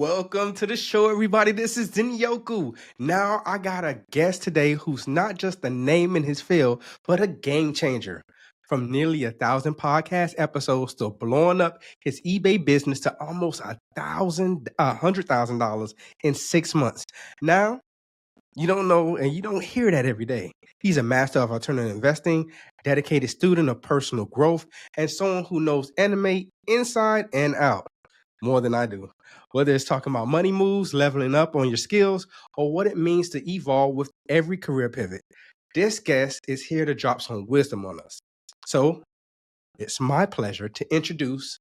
Welcome to the show, everybody. This is Zenyoku. Now, I got a guest today who's not just a name in his field, but a game changer. From nearly 1,000 podcast episodes to blowing up his eBay business to almost $100,000 in 6 months. Now, you don't know and you don't hear that every day. He's a master of alternative investing, dedicated student of personal growth, and someone who knows anime inside and out more than I do. Whether it's talking about money moves, leveling up on your skills, or what it means to evolve with every career pivot, this guest is here to drop some wisdom on us. So it's my pleasure to introduce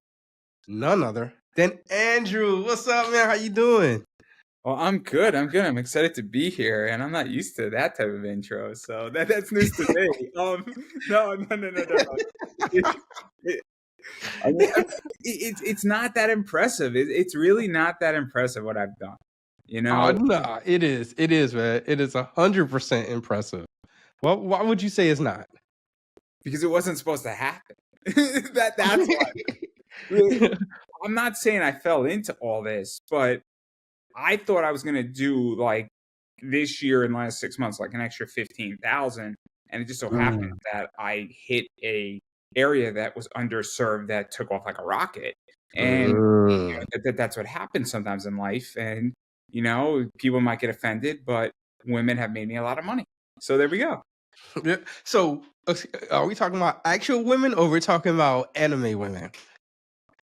none other than Andrew. What's up, man? How you doing? Well, I'm good. I'm excited to be here, and I'm not used to that type of intro, so that's news to me. No. I mean, it's not that impressive. It's really not that impressive what I've done. You know, No, it is. It is, man. It is 100% impressive. Well, why would you say it's not? because it wasn't supposed to happen. That's why. I'm not saying I fell into all this, but I thought I was gonna do like this year in the last 6 months, like an extra 15,000, and it just so happened that I hit a area that was underserved that took off like a rocket, and that's what happens sometimes in life. And people might get offended, but women have made me a lot of money, so there we go. Yeah. So, are we talking about actual women or we're talking about anime women?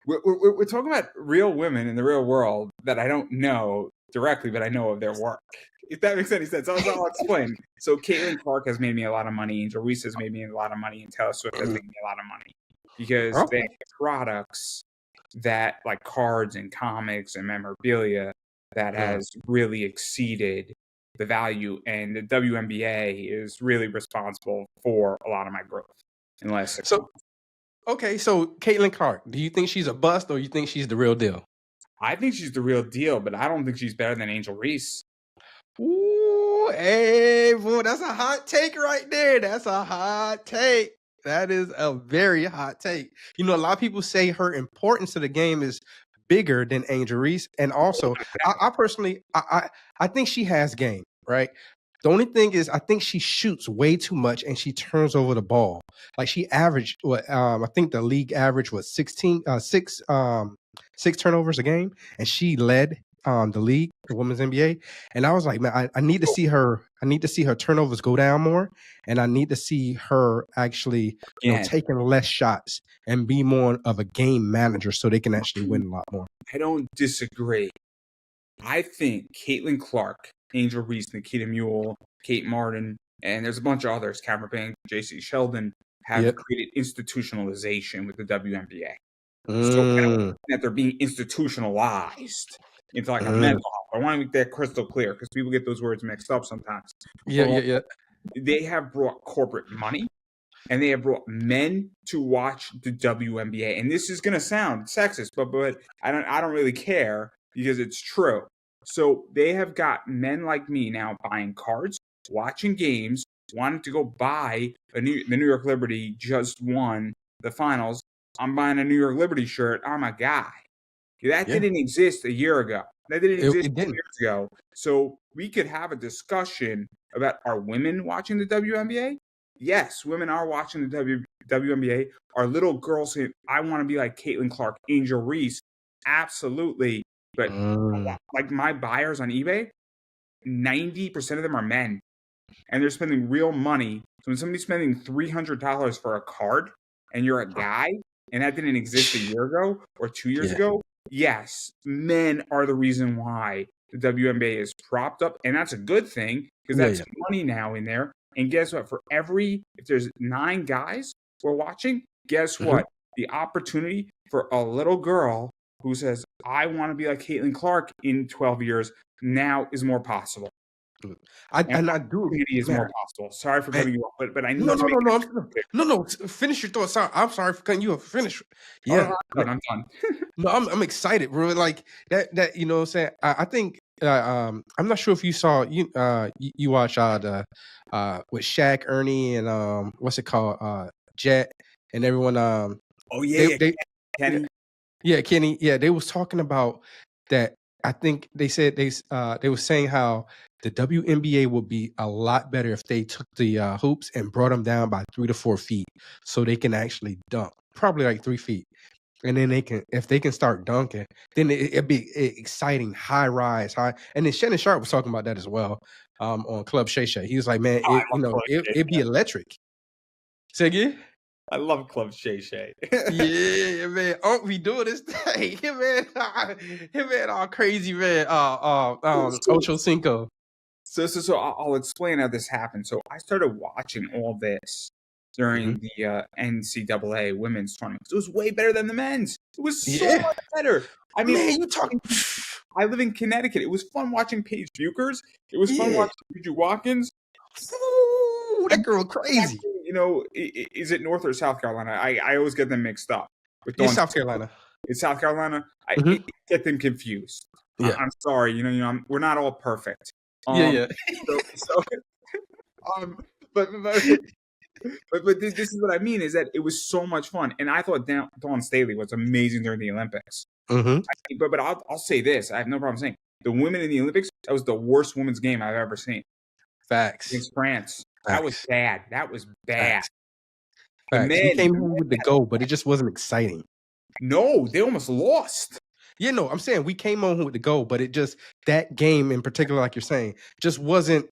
We're talking about real women in the real world that I don't know directly, but I know of their work. If that makes any sense, I'll explain. So Caitlin Clark has made me a lot of money, Angel Reese has made me a lot of money, and Taylor Swift has made me a lot of money because they have products that, like cards and comics and memorabilia, that has really exceeded the value, and the WNBA is really responsible for a lot of my growth in the last 6 months. Okay, so Caitlin Clark, do you think she's a bust or you think she's the real deal? I think she's the real deal, but I don't think she's better than Angel Reese. Ooh, hey, boy, that's a hot take right there. That's a hot take. That is a very hot take. You know, a lot of people say her importance to the game is bigger than Angel Reese. And also, I personally, I think she has game, right? The only thing is, I think she shoots way too much and she turns over the ball. Like she averaged what I think the league average was 6 turnovers a game, and she led the league, the women's NBA. And I was like, man, I need to see her. I need to see her turnovers go down more, and I need to see her actually, taking less shots and be more of a game manager, so they can actually win a lot more. I don't disagree. I think Caitlin Clark, Angel Reese, Nikita Mule, Kate Martin, and there's a bunch of others, Cameron Bank, J.C. Sheldon, have created institutionalization with the WNBA. So that they're being institutionalized into like a mental health. I want to make that crystal clear because people get those words mixed up sometimes. Yeah. They have brought corporate money, and they have brought men to watch the WNBA. And this is going to sound sexist, but I don't really care because it's true. So they have got men like me now buying cards, watching games, wanting to go buy the New York Liberty just won the finals. I'm buying a New York Liberty shirt. I'm a guy. That didn't exist a year ago. That didn't exist 2 years ago. So we could have a discussion about, are women watching the WNBA? Yes, women are watching the WNBA. Are little girls saying, I want to be like Caitlin Clark, Angel Reese? Absolutely. But like my buyers on eBay, 90% of them are men. And they're spending real money. So when somebody's spending $300 for a card and you're a guy, and that didn't exist a year ago or 2 years ago, yes, men are the reason why the WNBA is propped up. And that's a good thing because that's money now in there. And guess what? If there's 9 guys who are watching, guess what? The opportunity for a little girl who says, I want to be like Caitlin Clark in 12 years now is more possible. I do. It is more possible. Sorry for cutting you off, but I need No. Finish your thoughts. I'm sorry for cutting you off. Finish. Yeah, I'm done. No, I'm excited, bro. Like that. You know what I'm saying? I think. I'm not sure if you saw you watch with Shaq, Ernie, and what's it called? Jet and everyone. Kenny. Yeah, Kenny. Yeah, they was talking about that. I think they said they were saying how the WNBA would be a lot better if they took the hoops and brought them down by 3 to 4 feet so they can actually dunk, probably like 3 feet. And then if they can start dunking, then it'd be exciting, high rise, high. And then Shannon Sharp was talking about that as well on Club Shay Shay. He was like, man, Oh, I love Club Shay it'd be electric. Say again? I love Club Shay Shay. Yeah, man. Unc be doing this thing. Him man, all crazy, man. Ocho Cinco. So I'll explain how this happened. So I started watching all this during the NCAA women's tournament. It was way better than the men's. It was so much better. I mean, man, you talking? I live in Connecticut. It was fun watching Paige Buchers. It was fun watching Juju Watkins. Ooh, that girl crazy. You know, is it North or South Carolina? I always get them mixed up. It's South Carolina. It's South Carolina. I get them confused. Yeah. I'm sorry. You know, we're not all perfect. Yeah. But this is what I mean is that it was so much fun, and I thought Dawn Staley was amazing during the Olympics. But I'll say this: I have no problem saying the women in the Olympics. That was the worst women's game I've ever seen. Facts. Against France. That was bad. That was bad. Facts. We came home with the goal, but it just wasn't exciting. No, they almost lost. Yeah, no, I'm saying we came home with the goal, but it just, that game in particular, like you're saying, just wasn't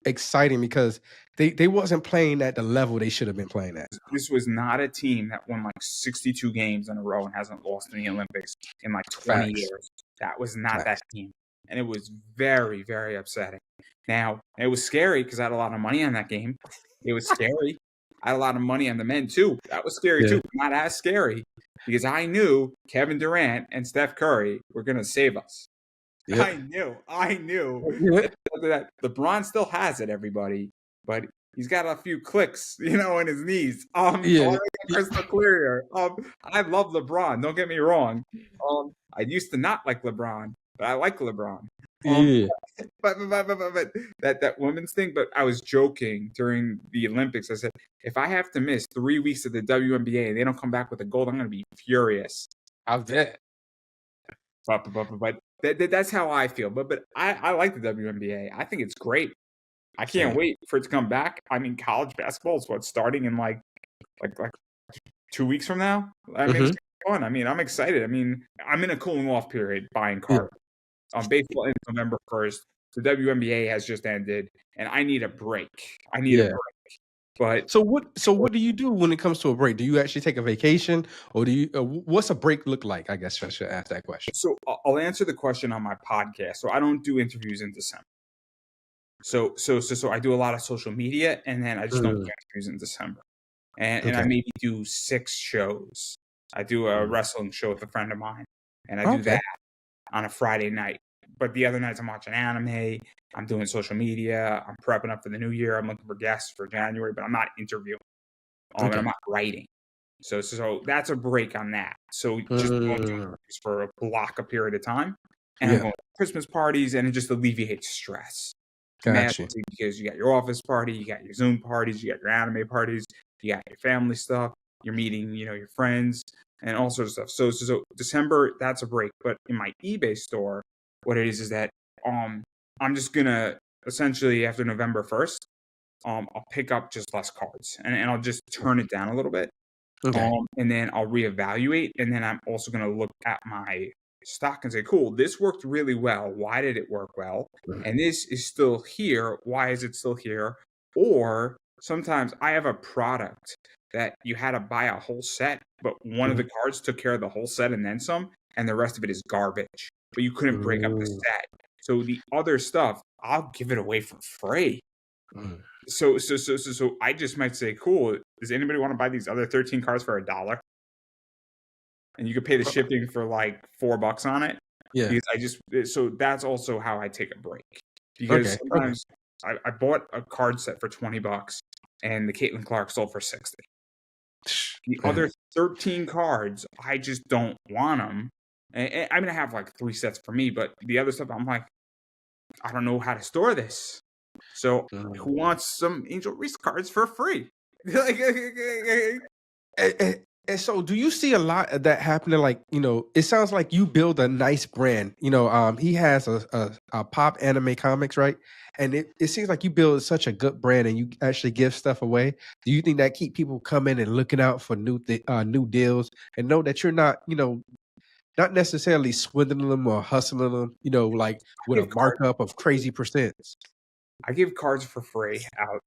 exciting because they wasn't playing at the level they should have been playing at. This was not a team that won like 62 games in a row and hasn't lost in the Olympics in like 20 years. That was not that team. And it was very, very upsetting. Now, it was scary because I had a lot of money on that game. It was scary. I had a lot of money on the men, too. That was scary, too. Not as scary because I knew Kevin Durant and Steph Curry were going to save us. I knew. That LeBron still has it, everybody, but he's got a few clicks, you know, in his knees. Crystal clear here. I love LeBron. Don't get me wrong. I used to not like LeBron, but I like LeBron. But that women's thing. But I was joking during the Olympics. I said, if I have to miss 3 weeks of the WNBA and they don't come back with a gold, I'm going to be furious. I bet. But that's how I feel. But I like the WNBA. I think it's great. I can't wait for it to come back. I mean, college basketball is starting in like 2 weeks from now. I mean, it's fun. I mean, I'm excited. I mean, I'm in a cooling off period buying cards. Baseball ends November 1st. The WNBA has just ended, and I need a break. A break. But so what do you do when it comes to a break? Do you actually take a vacation, or do you? What's a break look like? I guess I should ask that question. So I'll answer the question on my podcast. So I don't do interviews in December. So I do a lot of social media, and then I just don't do interviews in December. And I maybe do 6 shows. I do a wrestling show with a friend of mine, and I do that on a Friday night. But the other nights I'm watching anime, I'm doing social media, I'm prepping up for the new year, I'm looking for guests for January, but I'm not interviewing. And I'm not writing. So that's a break on that. So just going to interviews for a block a period of time. And I'm going to Christmas parties, and it just alleviates stress. Gotcha. Because you got your office party, you got your Zoom parties, you got your anime parties, you got your family stuff, you're meeting, your friends, and all sorts of stuff. So December, that's a break. But in my eBay store, what it is that I'm just gonna essentially after November 1st, I'll pick up just less cards and I'll just turn it down a little bit. And then I'll reevaluate, and then I'm also gonna look at my stock and say, cool, this worked really well. Why did it work well? And this is still here. Why is it still here? Or sometimes I have a product that you had to buy a whole set, but one of the cards took care of the whole set and then some, and the rest of it is garbage. But you couldn't break up the set. So the other stuff, I'll give it away for free. So I just might say, cool, does anybody want to buy these other 13 cards for $1? And you could pay the shipping for like $4 on it. Yeah. Because so that's also how I take a break. Because sometimes I bought a card set for $20 and the Caitlin Clark sold for $60. The other 13 cards, I just don't want them. And I'm going to have like 3 sets for me, but the other stuff, I'm like, I don't know how to store this. So who wants some Angel Reese cards for free? And so do you see a lot of that happening? Like, it sounds like you build a nice brand. He has a pop anime comics, right? And it seems like you build such a good brand and you actually give stuff away. Do you think that keep people coming and looking out for new deals and know that you're not, not necessarily swindling them or hustling them, like I with a give cards. markup of crazy percents? I give cards for free out,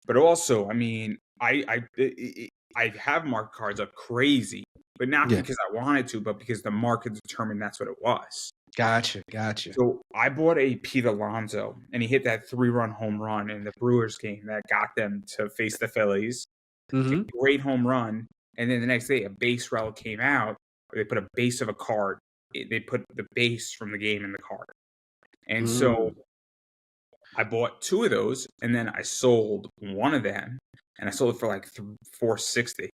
but also, I mean, I have marked cards up crazy, but not Yeah. because I wanted to, but because the market determined that's what it was. Gotcha. So I bought a Pete Alonso, and he hit that 3-run home run in the Brewers game that got them to face the Phillies. Mm-hmm. Great home run, and then the next day a base relic came out where they put a base of a card. They put the base from the game in the card, and so I bought 2 of those, and then I sold one of them, and I sold it for like $460.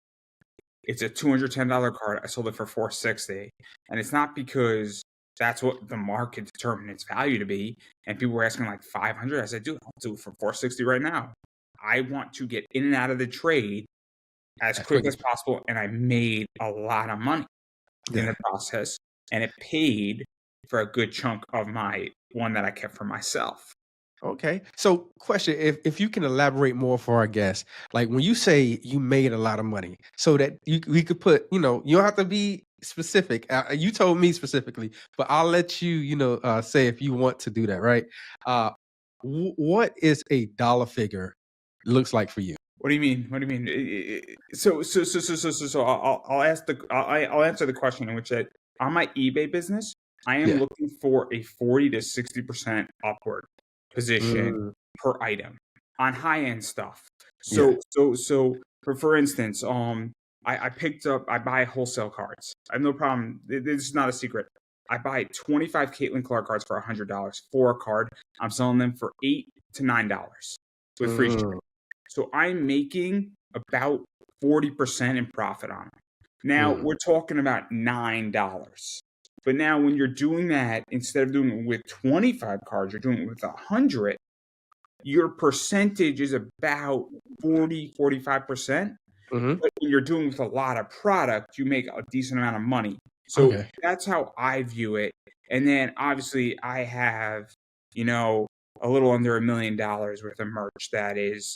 It's a $210 card. I sold it for $460, and it's not because that's what the market determined its value to be. And people were asking like $500. I said, dude, I'll do it for $460 right now. I want to get in and out of the trade as quick as possible, and I made a lot of money in the process, and it paid for a good chunk of my one that I kept for myself. Okay. So question, if you can elaborate more for our guests, like when you say you made a lot of money, so that we could put, you don't have to be specific. You told me specifically, but I'll let you, say if you want to do that, right? What is a dollar figure looks like for you? What do you mean? What do you mean? So I'll answer the question in which that on my eBay business, I am looking for a 40 to 60% upward position per item on high end stuff. So for instance, I buy wholesale cards. I have no problem. This is not a secret. I buy 25 Caitlin Clark cards for $100 for a card. I'm selling them for $8 to $9 with free shipping. So I'm making about 40% in profit on them. Now we're talking about $9. But now when you're doing that, instead of doing it with 25 cards, you're doing it with 100, your percentage is about 40-45%. But when you're doing with a lot of product, you make a decent amount of money. So that's how I view it. And then obviously I have, a little under $1 million worth of merch that is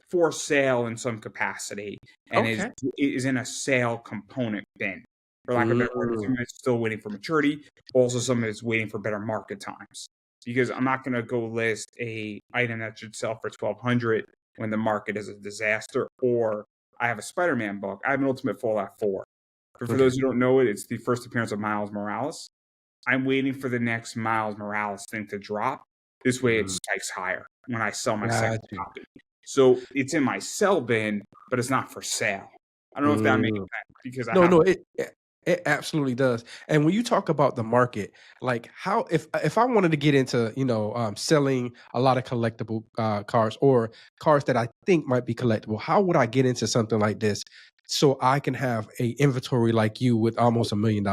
for sale in some capacity and is in a sale component bin. For lack of a better word, some of it's still waiting for maturity. Also, some of it's waiting for better market times. Because I'm not going to go list a item that should sell for $1,200 when the market is a disaster. Or I have a Spider-Man book. I have an Ultimate Fallout 4. But for those who don't know it, it's the first appearance of Miles Morales. I'm waiting for the next Miles Morales thing to drop. This way it spikes higher when I sell my second copy. So it's in my sell bin, but it's not for sale. I don't know if that makes sense because it absolutely does. And when you talk about the market, like how if I wanted to get into selling a lot of collectible cars or cars that I think might be collectible, how would I get into something like this so I can have a inventory like you with almost $1 million?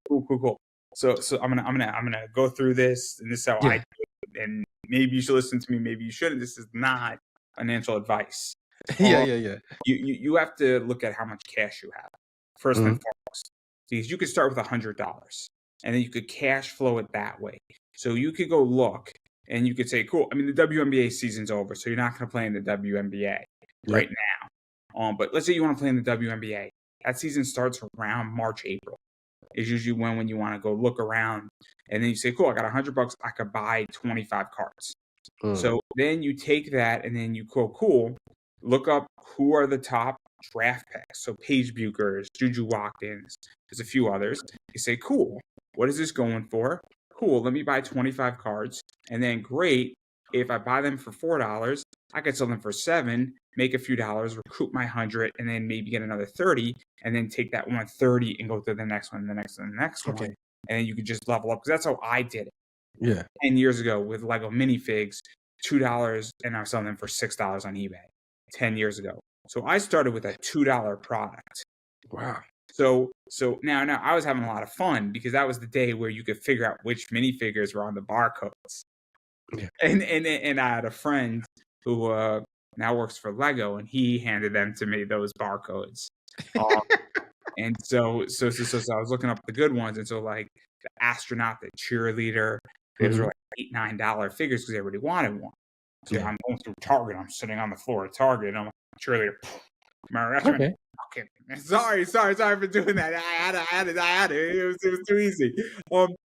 Cool. So I'm gonna go through this, and this is how I do it. And maybe you should listen to me, maybe you shouldn't. This is not financial advice. You have to look at how much cash you have first and foremost, because you could start with $100 and then you could cash flow it that way. So you could go look and you could say, cool. I mean, the WNBA season's over, so you're not going to play in the WNBA right now. But let's say you want to play in the WNBA. That season starts around March, April. Is usually when you want to go look around, and then you say, cool, I got $100. I could buy 25 cards. So then you take that and then you go, cool, look up who are the top draft picks. So Paige Buchers, Juju Watkins, there's a few others. You say, cool, what is this going for? Cool, let me buy 25 cards. And then great, if I buy them for $4, I could sell them for $7, make a few dollars, recoup my 100, and then maybe get another 30, and then take that 130 and go to the next one, the next one, the next one. And then you could just level up, because that's how I did it. 10 years ago with Lego minifigs, $2, and I was selling them for $6 on eBay 10 years ago. So I started with a $2 product. Wow. So now I was having a lot of fun because that was the day where you could figure out which minifigures were on the barcodes. And I had a friend who now works for Lego, and he handed them to me, those barcodes. And so I was looking up the good ones, and so like the astronaut, the cheerleader, those were like $8-9 figures because everybody wanted one. So I'm going through Target. I'm sitting on the floor at Target, and I'm like, cheerleader. Okay. Okay. Sorry for doing that. I had it. It was too easy.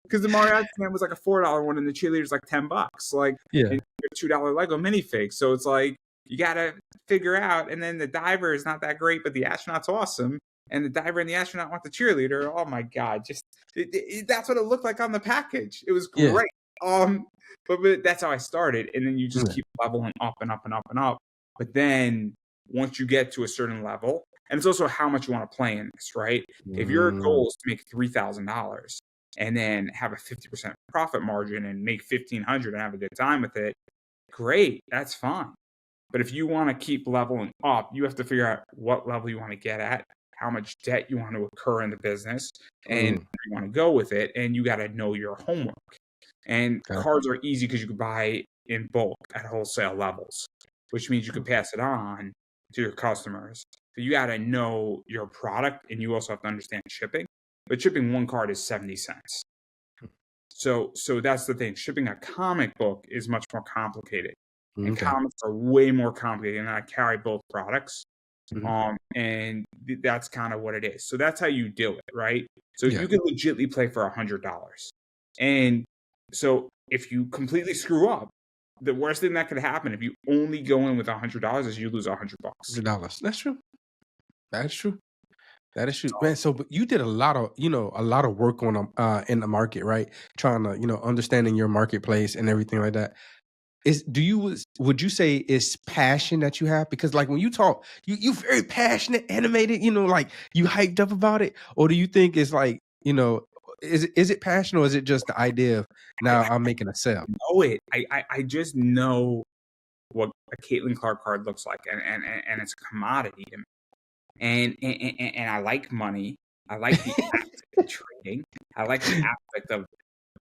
Because the Mario Man was like a $4 one, and the cheerleader's like $10. Like, Yeah. and $2 Lego minifig. So it's like you gotta figure out. And then the diver is not that great, but the astronaut's awesome. And the diver and the astronaut want the cheerleader. Oh my god! Just that's what it looked like on the package. It was great. But that's how I started, and then you just keep leveling up and up and up and up. But then once you get to a certain level, and it's also how much you want to play in this, right? If your goal is to make $3,000 and then have a 50% profit margin and make $1,500 and have a good time with it, great, that's fine. But if you want to keep leveling up, you have to figure out what level you want to get at, how much debt you want to incur in the business, and where you want to go with it, and you got to know your homework. And cards are easy because you can buy in bulk at wholesale levels, which means you can pass it on to your customers. So you got to know your product, and you also have to understand shipping. But shipping one card is 70 cents. So that's the thing. Shipping a comic book is much more complicated. And comics are way more complicated, and I carry both products. And that's kind of what it is. So that's how you do it, right? So you can legitimately play for $100. And so if you completely screw up, the worst thing that could happen if you only go in with $100 is you lose $100. $100. That's true. That is true. That is true, man. So, but you did a lot of work on in the market, right? Trying to, understanding your marketplace and everything like that. Would you say it's passion that you have? Because like when you talk, you very passionate, animated, like you hyped up about it, or do you think it's like, is it passion, or is it just the idea of now I'm making a sale? I just know what a Caitlin Clark card looks like, and it's a commodity to me. And I like money. I like the aspect of trading. I like the aspect of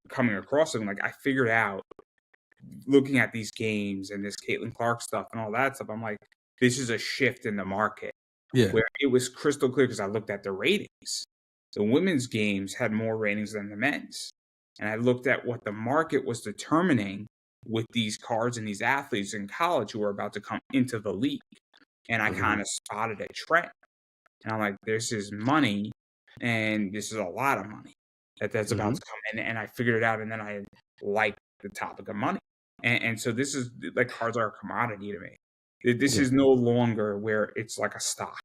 coming across them. Like I figured out, looking at these games and this Caitlin Clark stuff and all that stuff, I'm like, this is a shift in the market. Yeah. Where it was crystal clear because I looked at the ratings. The women's games had more ratings than the men's. And I looked at what the market was determining with these cards and these athletes in college who were about to come into the league. And I kind of spotted a trend. And I'm like, this is money, and this is a lot of money that's about to come in. And I figured it out, and then I liked the topic of money. And so this is like, cards are a commodity to me. This is no longer where it's like a stock.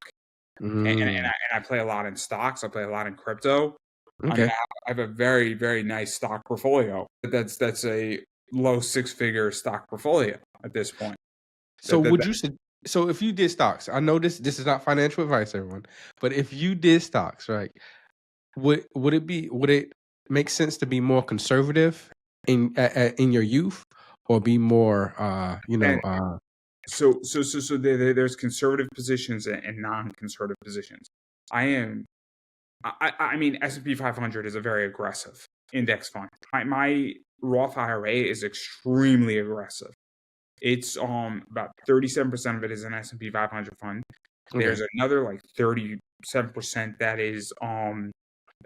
And I play a lot in stocks. I play a lot in crypto. Okay. I have a very, very nice stock portfolio. That's a low six-figure stock portfolio at this point. So so if you did stocks, I know this is not financial advice, everyone, but if you did stocks, right, would it make sense to be more conservative in your youth, or be more So there's conservative positions and non-conservative positions. I mean, S&P 500 is a very aggressive index fund. My Roth IRA is extremely aggressive. It's about 37% of it is an S&P 500 fund. There's another like 37% that is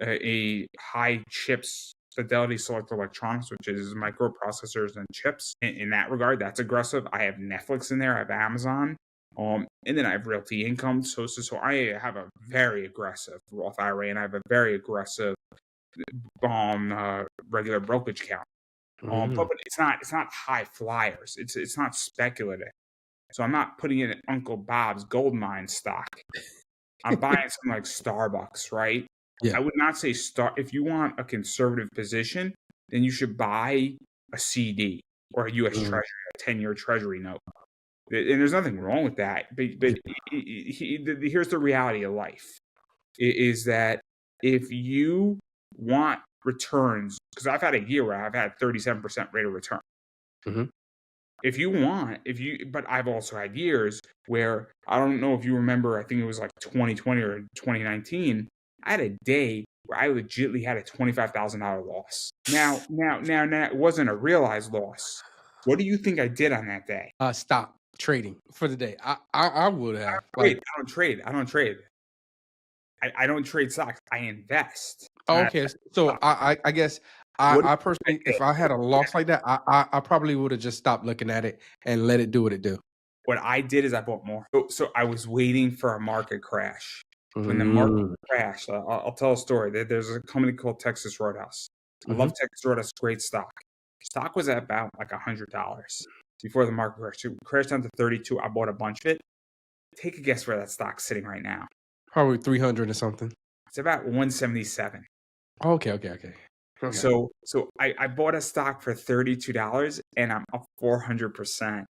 a high chips Fidelity Select Electronics, which is microprocessors and chips. In that regard, that's aggressive. I have Netflix in there. I have Amazon. And then I have Realty Income. So I have a very aggressive Roth IRA, and I have a very aggressive regular brokerage account. But it's not high flyers. It's not speculative. So I'm not putting in Uncle Bob's gold mine stock. I'm buying something like Starbucks, right? Yeah. I would not say if you want a conservative position, then you should buy a CD or a U.S. Treasury, a 10-year Treasury note. And there's nothing wrong with that. But here's the reality of life, is that if you want returns, because I've had a year where I've had 37% rate of return. But I've also had years where, I don't know if you remember, I think it was like 2020 or 2019, I had a day where I legitimately had a $25,000 loss. Now, it wasn't a realized loss. What do you think I did on that day? Stop trading for the day. I would have. I don't trade. I don't trade stocks. I invest. Oh, okay. So I guess What I personally, if I had a loss like that, I probably would have just stopped looking at it and let it do what it do. What I did is I bought more. So I was waiting for a market crash. When the market Mm. crashed, I'll tell a story. There's a company called Texas Roadhouse. I love Texas Roadhouse. Great stock. Stock was at about like $100 before the market crashed. It crashed down to 32. I bought a bunch of it. Take a guess where that stock's sitting right now. Probably 300 or something. It's about 177. Okay. So I bought a stock for $32 and I'm up 400%.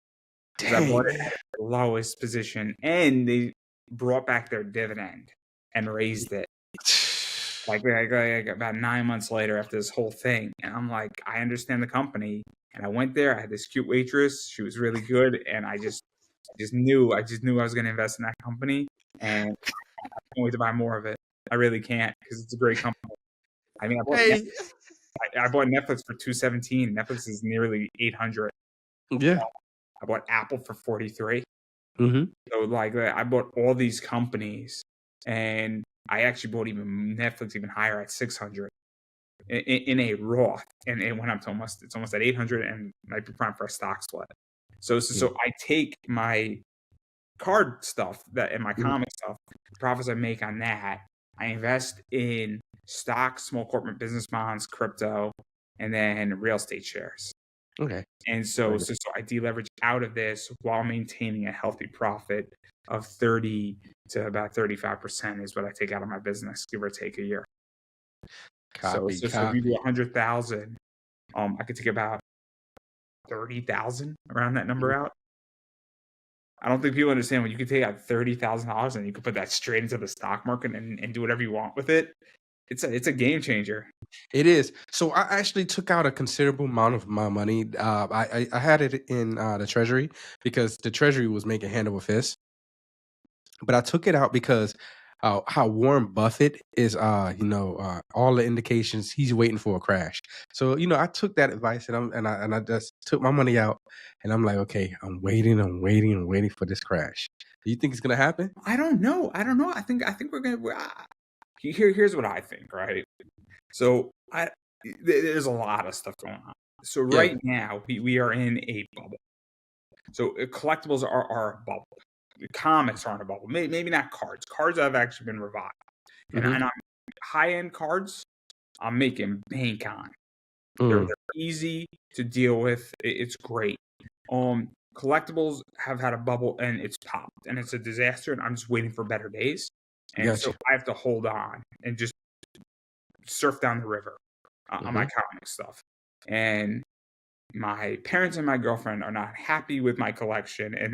I bought it at the lowest position, and they brought back their dividend and raised it like about 9 months later after this whole thing. And I'm like, I understand the company. And I went there. I had this cute waitress. She was really good, and I just knew I was going to invest in that company, and I can't wait to buy more of it. I really can't, because it's a great company. I mean, I bought Netflix for $217. Netflix is nearly $800. Yeah. I bought Apple for $43. Mm-hmm. So like I bought all these companies, and I actually bought even Netflix even higher at $600 in a Roth, and it went up to almost at $800, and might be prime for a stock split. So I take my card stuff and my comic stuff, the profits I make on that, I invest in stocks, small corporate business bonds, crypto, and then real estate shares. Okay. And so I deleverage out of this while maintaining a healthy profit of 30 to about 35% is what I take out of my business, give or take a year. So if you do 100,000, I could take about 30,000 around that number out. I don't think people understand when you can take out $30,000 and you can put that straight into the stock market and do whatever you want with it. It's a game changer. It is. So I actually took out a considerable amount of my money. I had it in the Treasury because the Treasury was making hand over fist. But I took it out because how Warren Buffett is, all the indications he's waiting for a crash. So I took that advice and I just took my money out, and I'm like, okay, I'm waiting for this crash. Do you think it's gonna happen? I don't know. I think we're gonna. Here's what I think. Right. So there's a lot of stuff going on. So right now we are in a bubble. So collectibles are a bubble. The comics aren't a bubble. Maybe not cards. Cards have actually been revived. And I'm high-end cards, I'm making bank on. They're easy to deal with. It's great. Collectibles have had a bubble, and it's popped, and it's a disaster, and I'm just waiting for better days. And so I have to hold on and just surf down the river on my comic stuff. And my parents and my girlfriend are not happy with my collection, and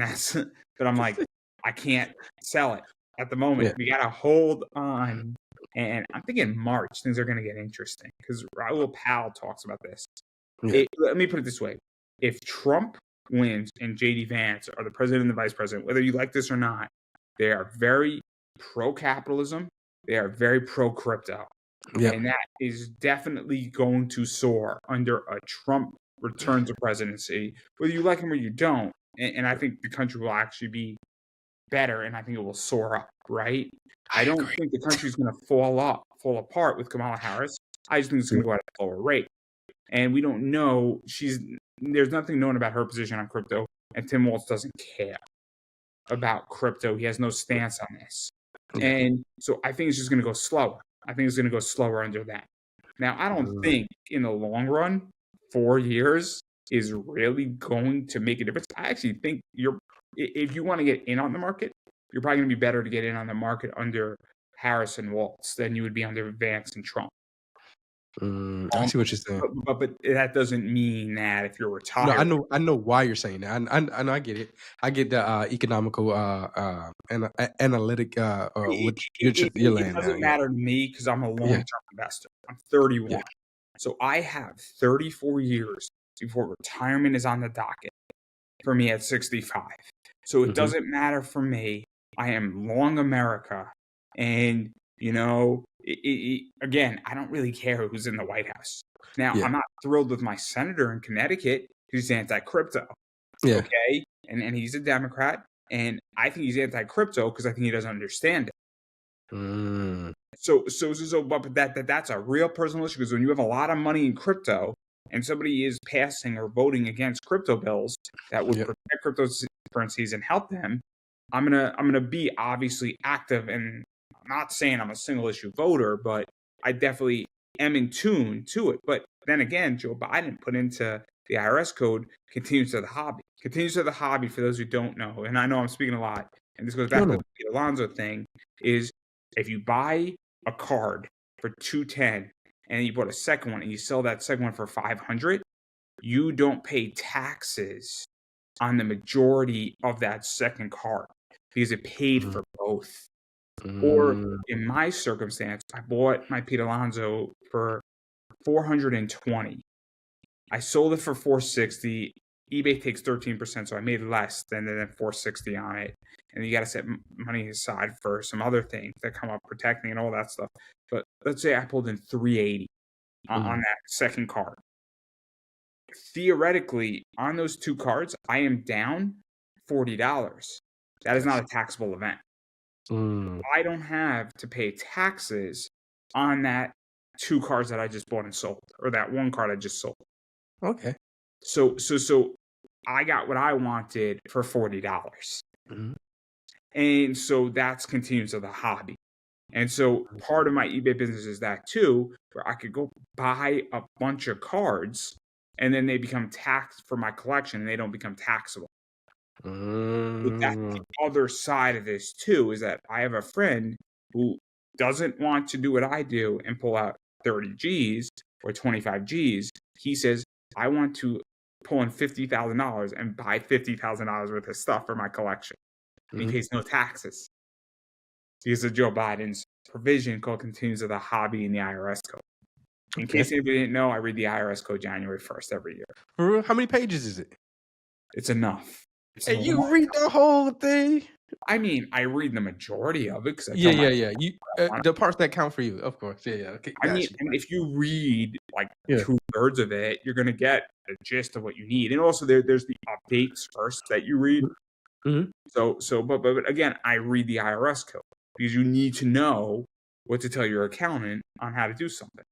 but I'm like, I can't sell it at the moment. We gotta hold on, and I'm thinking March things are gonna get interesting because Raul Powell talks about this. Let me put it this way: if Trump wins and JD Vance are the president and the vice president, whether you like this or not, they are very pro-capitalism. They are very pro-crypto, and that is definitely going to soar under a Trump return to presidency, whether you like him or you don't. And I think the country will actually be better, and I think it will soar up, right? I don't think the country's going to fall apart with Kamala Harris. I just think it's going to go at a lower rate. And we don't know. There's nothing known about her position on crypto, and Tim Walz doesn't care about crypto. He has no stance on this. And so I think it's just going to go slower. I think it's going to go slower under that. Now, I don't think in the long run, 4 years is really going to make a difference. I actually think if you want to get in on the market, you're probably going to be better to get in on the market under Harris and Walz than you would be under Vance and Trump. I see what you're saying, but that doesn't mean that if you're retired. No, I know why you're saying that. I get it. I get the economical analytic. It doesn't matter to me because I'm a long-term investor. I'm 31, so I have 34 years before retirement is on the docket for me at 65. So it doesn't matter for me. I am long America, and again, I don't really care who's in the White House. Now, I'm not thrilled with my senator in Connecticut who's anti-crypto. Okay, and he's a Democrat, and I think he's anti-crypto because I think he doesn't understand it. But that's a real personal issue, because when you have a lot of money in crypto and somebody is passing or voting against crypto bills that would Yep. protect cryptocurrencies and help them, I'm gonna be obviously active. And I'm not saying I'm a single issue voter, but I definitely am in tune to it. But then again, Joe Biden put into the IRS code continues to the hobby. Continues to the hobby, for those who don't know, and I know I'm speaking a lot, and this goes back to the Pete Alonso thing, is if you buy a card for $210 and you bought a second one and you sell that second one for $500, you don't pay taxes on the majority of that second card because it paid for both. Or in my circumstance, I bought my Pete Alonso for $420. I sold it for $460. eBay takes 13%, so I made less than $460 on it. And you got to set money aside for some other things that come up, protecting and all that stuff. But let's say I pulled in $380 on that second card. Theoretically, on those two cards, I am down $40. That is not a taxable event. I don't have to pay taxes on that two cards that I just bought and sold, or that one card I just sold. Okay. So I got what I wanted for $40. And so that's continues of the hobby. And so part of my eBay business is that too, where I could go buy a bunch of cards and then they become taxed for my collection and they don't become taxable. But that's the other side of this too, is that I have a friend who doesn't want to do what I do and pull out 30 G's or 25 G's. He says, I want to pull in $50,000 and buy $50,000 worth of stuff for my collection. And he pays no taxes because of Joe Biden's provision called Continues of the Hobby in the IRS code. In case anybody didn't know, I read the IRS code January 1st every year. For real? How many pages is it? It's enough. And you read the whole thing? I mean, I read the majority of it because I Yeah. You the parts that count for you, of course. Yeah. Okay, I mean, if you read like 2/3 of it, you're gonna get the gist of what you need. And also, there's the updates first that you read. But again, I read the IRS code because you need to know what to tell your accountant on how to do something.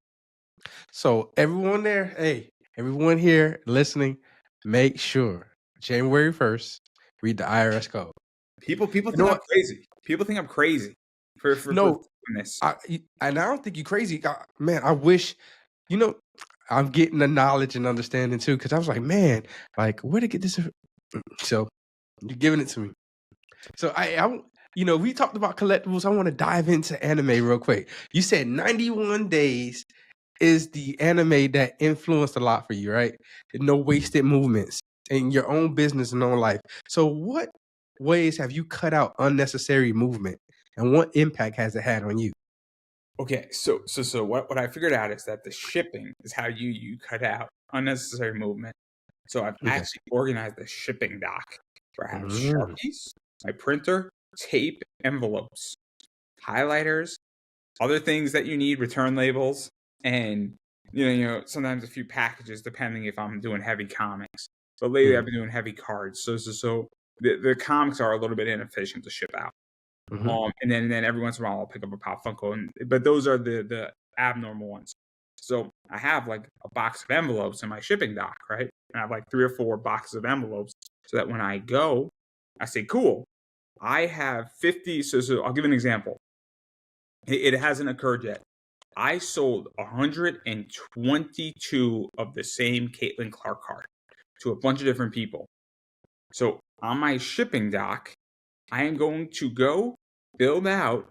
So everyone here listening, make sure January 1st, read the IRS code. People think I'm crazy. People think I'm crazy for doing this. And I don't think you're crazy. Man, I wish, I'm getting the knowledge and understanding too, because I was like, man, like, where to get this? So you're giving it to me. So we talked about collectibles. I want to dive into anime real quick. You said 91 Days is the anime that influenced a lot for you, right? No wasted movements in your own business and own life. So what ways have you cut out unnecessary movement, and what impact has it had on you? Okay, so what I figured out is that the shipping is how you cut out unnecessary movement. So I've actually organized the shipping dock where I have Sharpies, my printer, tape, envelopes, highlighters, other things that you need, return labels, and sometimes a few packages depending if I'm doing heavy comics. But lately I've been doing heavy cards, so the comics are a little bit inefficient to ship out. And then every once in a while I'll pick up a Pop Funko, but those are the abnormal ones. So I have like a box of envelopes in my shipping dock, right? And I have like 3 or 4 boxes of envelopes, so that when I go, I say, cool, I have 50. So I'll give an example. It hasn't occurred yet. I sold 122 of the same Caitlin Clark card to a bunch of different people. So on my shipping dock, I am going to go build out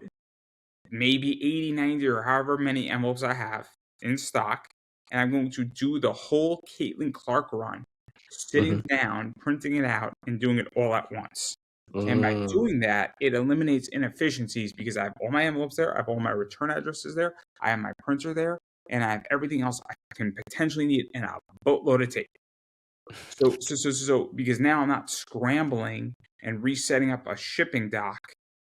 maybe 80, 90, or however many envelopes I have in stock, and I'm going to do the whole Caitlin Clark run, sitting down, printing it out, and doing it all at once. And by doing that, it eliminates inefficiencies because I have all my envelopes there, I have all my return addresses there, I have my printer there, and I have everything else I can potentially need in a boatload of tape. So because now I'm not scrambling and resetting up a shipping dock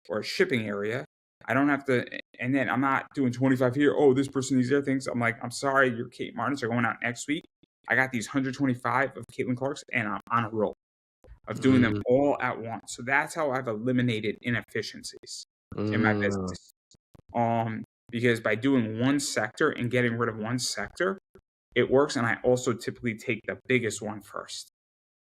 or a shipping area. I don't have to, and then I'm not doing 25 here. Oh, this person needs their things. I'm like, I'm sorry, your Kate Martins are going out next week. I got these 125 of Caitlin Clark's, and I'm on a roll of doing them all at once. So that's how I've eliminated inefficiencies in my business. Because by doing one sector and getting rid of one sector, it works. And I also typically take the biggest one first,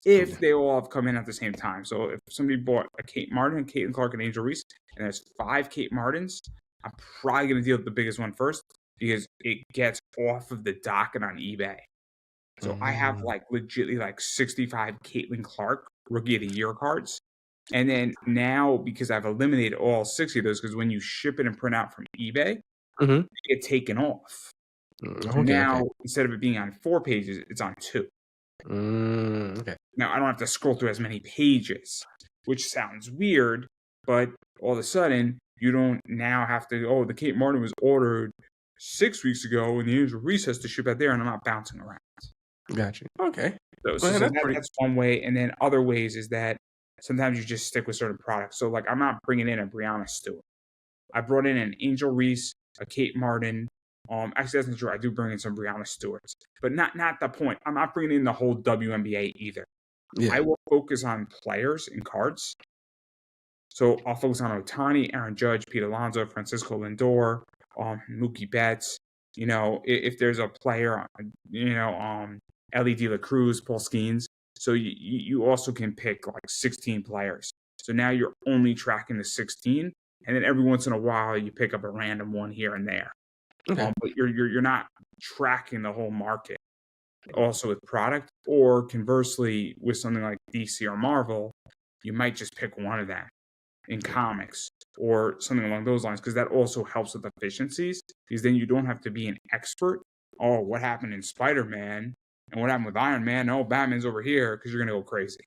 if they all have come in at the same time. So if somebody bought a Kate Martin, Caitlin Clark, and Angel Reese, and there's 5 Kate Martins, I'm probably going to deal with the biggest one first because it gets off of the docket on eBay. So I have legitly 65 Caitlin Clark Rookie of the Year cards. And then now, because I've eliminated all 60 of those, because when you ship it and print out from eBay, they get taken off. So now, instead of it being on 4 pages, it's on 2. Now, I don't have to scroll through as many pages, which sounds weird, but all of a sudden, you don't now have to, the Kate Martin was ordered 6 weeks ago, and the Angel Reese has to ship out there, and I'm not bouncing around. Gotcha. Okay. So that's one way. And then other ways is that sometimes you just stick with certain products. So, I'm not bringing in a Breonna Stewart. I brought in an Angel Reese, a Kate Martin. Actually, that's not true. I do bring in some Breonna Stewarts, but not the point. I'm not bringing in the whole WNBA either. Yeah. I will focus on players and cards. So I'll focus on Ohtani, Aaron Judge, Pete Alonso, Francisco Lindor, Mookie Betts. If there's a player, Ellie De La Cruz, Paul Skeens. So you also can pick 16 players. So now you're only tracking the 16, and then every once in a while you pick up a random one here and there. Okay. But you're not tracking the whole market. Also with product, or conversely with something like DC or Marvel, you might just pick one of them in comics or something along those lines, because that also helps with efficiencies, because then you don't have to be an expert. Oh, what happened in Spider-Man and what happened with Iron Man? Oh, Batman's over here, because you're going to go crazy.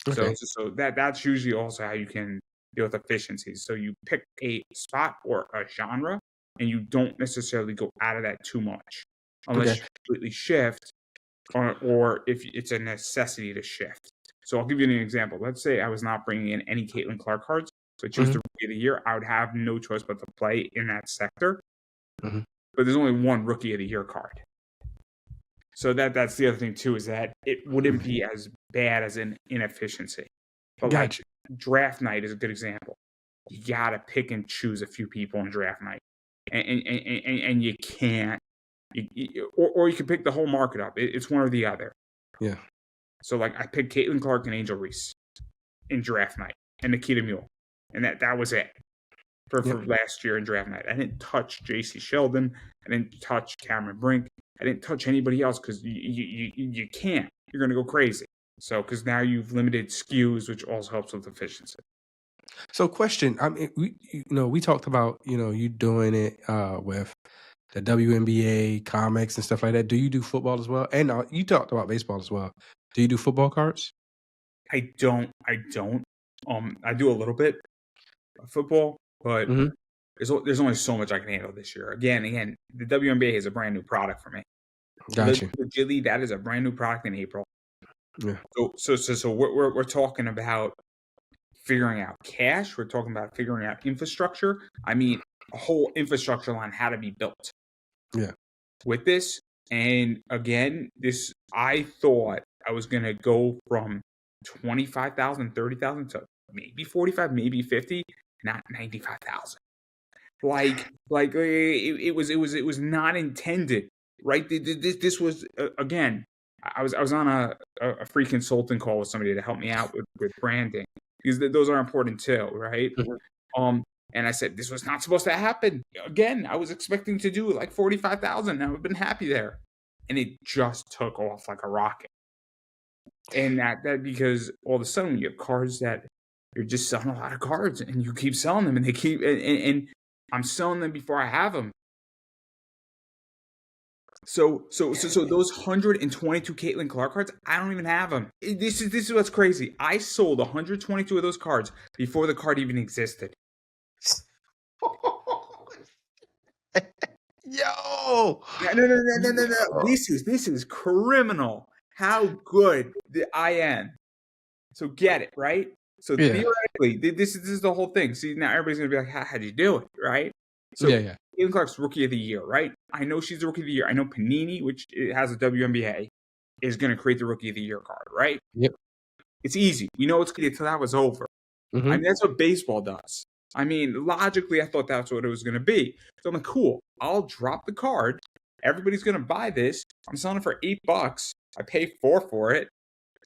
Okay. So that's usually also how you can deal with efficiencies. So you pick a spot or a genre, and you don't necessarily go out of that too much, unless you completely shift, or if it's a necessity to shift. So I'll give you an example. Let's say I was not bringing in any Caitlin Clark cards, so I chose the Rookie of the Year. I would have no choice but to play in that sector. But there's only one Rookie of the Year card. So that's the other thing too, is that it wouldn't be as bad as an inefficiency. But draft night is a good example. You gotta pick and choose a few people in draft night, and you can't. Or you can pick the whole market up. It's one or the other. Yeah. So I picked Caitlin Clark and Angel Reese in draft night, and Nikita Mule, and that was it for last year in draft night. I didn't touch J.C. Sheldon. I didn't touch Cameron Brink. I didn't touch anybody else, because you can't. You're gonna go crazy. So because now you've limited SKUs, which also helps with efficiency. So question, I mean, we talked about you doing it with the WNBA comics and stuff like that. Do you do football as well? And you talked about baseball as well. Do you do football cards? I don't. I do a little bit of football, but there's only so much I can handle this year. Again, the WNBA is a brand new product for me. Gotcha. Legitimately, that is a brand new product in April. Yeah. So we're talking about figuring out cash. We're talking about figuring out infrastructure. I mean, a whole infrastructure line had to be built. Yeah. With this, and again, I thought I was gonna go from 25,000, 30,000 to maybe 45, maybe 50, not 95,000. It was not intended, right? This was again. I was on a free consulting call with somebody to help me out with branding, because those are important too, right? And I said, this was not supposed to happen. Again, I was expecting to do 45,000. I would have been happy there. And it just took off like a rocket. And that because all of a sudden you have cards that you're just selling a lot of cards, and you keep selling them, and they keep, and I'm selling them before I have them. So those 122 Caitlin Clark cards, I don't even have them. This is what's crazy. I sold 122 of those cards before the card even existed. Yo! No. This is criminal. How good I am. So get it, right? So theoretically, this is the whole thing. See, now everybody's gonna be like, how'd you do it, right? So Caitlin Clark's Rookie of the Year, right? I know she's the Rookie of the Year. I know Panini, which has a WNBA, is gonna create the Rookie of the Year card, right? Yep. It's easy. We know it's until that was over. I mean, that's what baseball does. I mean, logically, I thought that's what it was going to be. So I'm like, cool, I'll drop the card. Everybody's going to buy this. I'm selling it for $8. I pay 4 for it.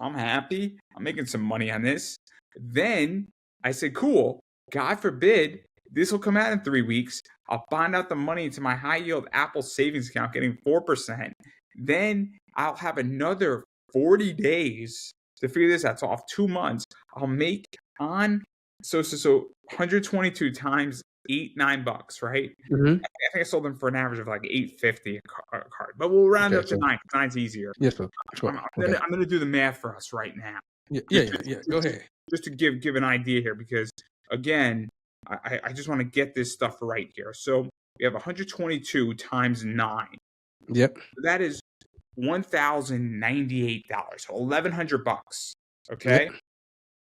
I'm happy. I'm making some money on this. Then I said, cool, God forbid this will come out in 3 weeks. I'll bond out the money into my high yield Apple savings account, getting 4%. Then I'll have another 40 days to figure this out. So off 2 months, I'll make on so 122 times $9, right? Mm-hmm. I think I sold them for an average of like $8.50 a card, but we'll round up to 9. 9's easier. Yes, sir. Sure. I'm gonna do the math for us right now. Yeah. Go ahead. Just to give an idea here, because again, I just want to get this stuff right here. So we have 122 times 9. Yep. That is $1,098. So $1,100. Okay. Yep.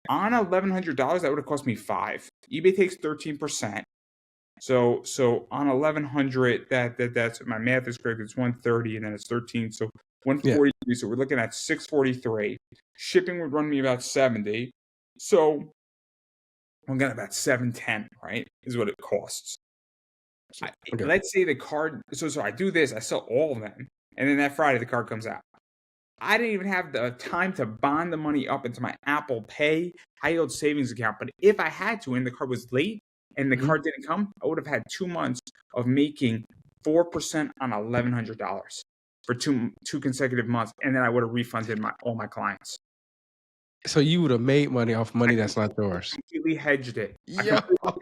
On $1,100, that would have cost me $5. eBay takes 13%. So on 1,100, that's my math is correct. It's 130, and then it's 13. So 143. Yeah. So we're looking at 643. Shipping would run me about 70. So I'm getting about 710, right? Is what it costs. Okay. Let's say the card. So I do this. I sell all of them, and then that Friday the card comes out. I didn't even have the time to bond the money up into my Apple Pay high yield savings account. But if I had to, and the card was late and the card didn't come, I would have had 2 months of making 4% on $1,100 for two consecutive months, and then I would have refunded all my clients. So you would have made money off money that's not yours. Completely hedged it. Yeah. But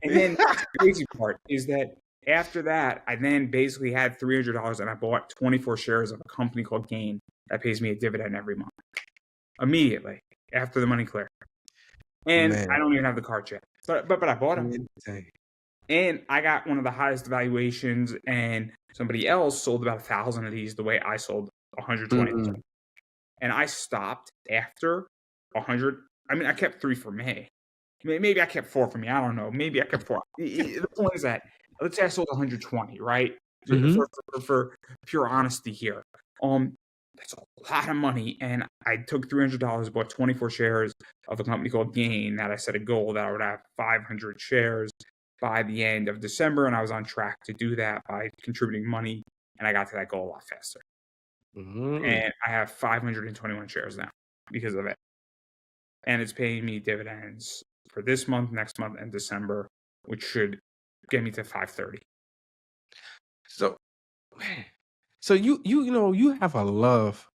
and then the crazy part is that after that, I then basically had $300, and I bought 24 shares of a company called Gain that pays me a dividend every month. Immediately after the money cleared. And I don't even have the card yet. But I bought them. And I got one of the highest valuations, and somebody else sold about 1,000 of these the way I sold 120. Mm-hmm. And I stopped after 100. I mean, I kept 3 for me. Maybe I kept 4 for me. I don't know. Maybe I kept 4. The point is that, let's say I sold 120, right? Mm-hmm. For pure honesty here. That's a lot of money. And I took $300, bought 24 shares of a company called Gain that I set a goal that I would have 500 shares by the end of December. And I was on track to do that by contributing money. And I got to that goal a lot faster. Mm-hmm. And I have 521 shares now because of it. And it's paying me dividends for this month, next month, and December, which should get me to 530. So you have a love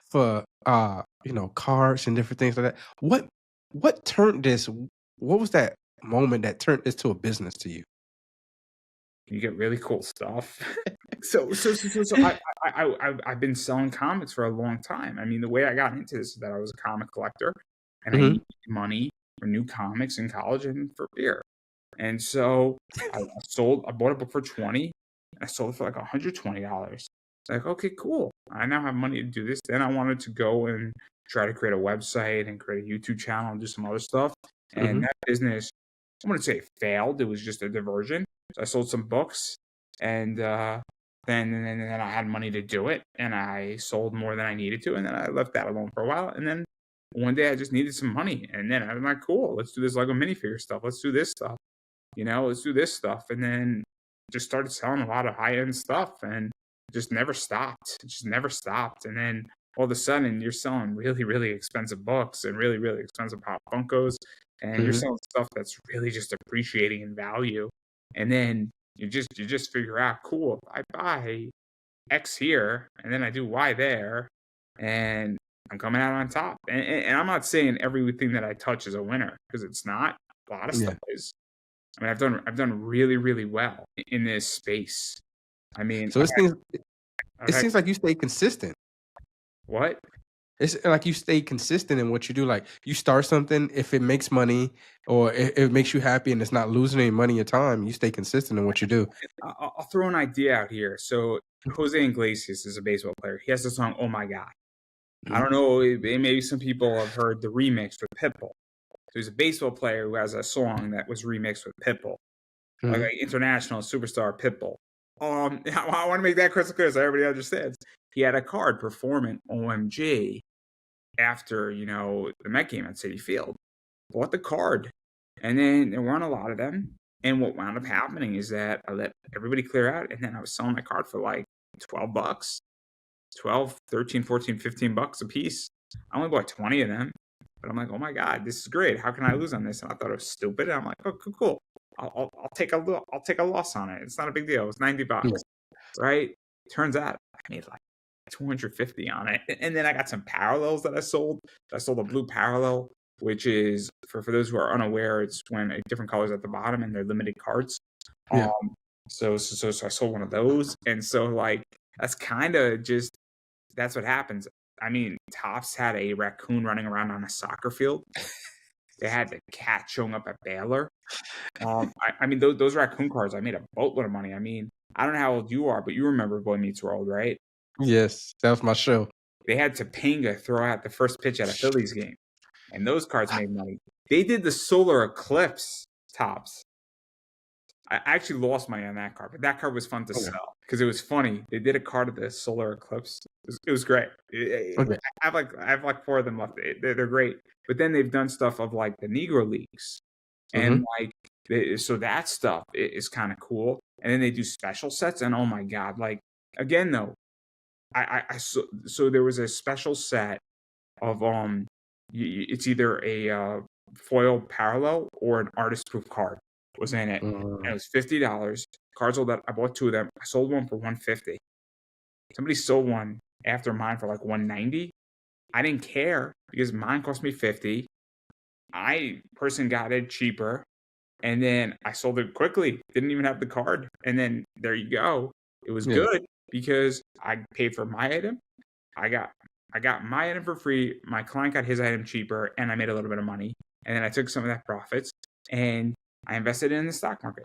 for cards and different things like that. What turned this? What was that moment that turned this to a business to you? You get really cool stuff. So I've been selling comics for a long time. I mean, the way I got into this is that I was a comic collector, and I needed money for new comics in college and for beer. And so I bought a book for $20, and I sold it for like $120. It's like, okay, cool. I now have money to do this. Then I wanted to go and try to create a website and create a YouTube channel and do some other stuff. And that business, I wouldn't say it failed. It was just a diversion. So I sold some books, and then I had money to do it, and I sold more than I needed to, and then I left that alone for a while. And then one day I just needed some money, and then I was like, cool, let's do this Lego minifigure stuff. Let's do this stuff. Let's do this stuff. And then just started selling a lot of high-end stuff, and just never stopped. It just never stopped. And then all of a sudden you're selling really, really expensive books and really, really expensive Pop Funkos, and you're selling stuff that's really just appreciating in value. And then you just figure out, cool, I buy X here, and then I do Y there, and I'm coming out on top. And I'm not saying everything that I touch is a winner, because it's not. A lot of stuff is. I mean, I've done really, really well in this space. I mean, so it seems like you stay consistent. What? It's like you stay consistent in what you do. Like, you start something, if it makes money or it makes you happy and it's not losing any money or time, you stay consistent in what you do. I'll throw an idea out here. So Jose Iglesias is a baseball player. He has the song "Oh My God." I don't know, maybe some people have heard the remix with Pitbull. There's a baseball player who has a song that was remixed with Pitbull, like international superstar Pitbull. I want to make that crystal clear so everybody understands. He had a card performing OMG after, the Met game at Citi Field. Bought the card, And then there weren't a lot of them. And what wound up happening is that I let everybody clear out, and then I was selling my card for like $12, 12, 13, 14, $15 a piece. I only bought 20 of them, but I'm like, oh my God, this is great. How can I lose on this? And I thought it was stupid. And I'm like, oh, cool. I'll take a loss on it. It's not a big deal. It was $90, right? Turns out I made like 250 on it. And then I got some parallels that I sold. I sold a blue parallel, which is for those who are unaware, it's when a different colors at the bottom and they're limited cards. Yeah. So I sold one of those. And so like that's kind of just that's what happens. I mean, Topps had a raccoon running around on a soccer field. They had the cat showing up at Baylor. I mean, those raccoon cards, I made a boatload of money. I mean, I don't know how old you are, but you remember Boy Meets World, right? Yes, that was my show. They had Topanga throw out the first pitch at a Phillies game, and those cards made money. They did the solar eclipse Topps. I actually lost money on that card, but that card was fun to sell because it was funny. They did a card of the solar eclipse. It was great. I have like 4 of them left. They're great. But then they've done stuff of like the Negro Leagues, and so that stuff is kind of cool. And then they do special sets, and oh my God, like again though, so there was a special set of it's either a foil parallel or an artist proof card was in it, and it was $50. Cards sold that I bought 2 of them. I sold one for $150. Somebody sold one after mine for like $190. I didn't care because mine cost me $50. Person got it cheaper, and then I sold it quickly. Didn't even have the card, and then there you go. It was good because I paid for my item. I got my item for free. My client got his item cheaper, and I made a little bit of money. And then I took some of that profits and I invested in the stock market.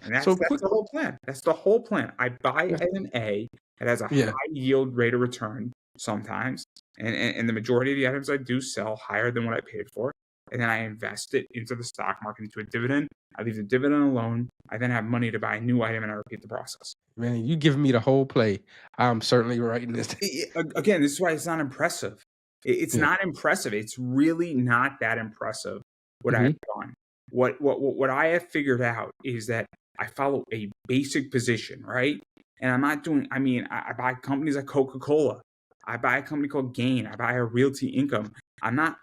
And that's the whole plan. That's the whole plan. I buy item A that has a high yield rate of return sometimes. And the majority of the items I do sell higher than what I paid for. And then I invest it into the stock market, into a dividend. I leave the dividend alone. I then have money to buy a new item, and I repeat the process. Man, you giving me the whole play. I'm certainly writing this. Again, this is why it's not impressive. It's not impressive. It's really not that impressive what I've done. What I have figured out is that I follow a basic position, right? And I'm not doing, I mean, I buy companies like Coca-Cola. I buy a company called Gain. I buy a Realty Income. I'm not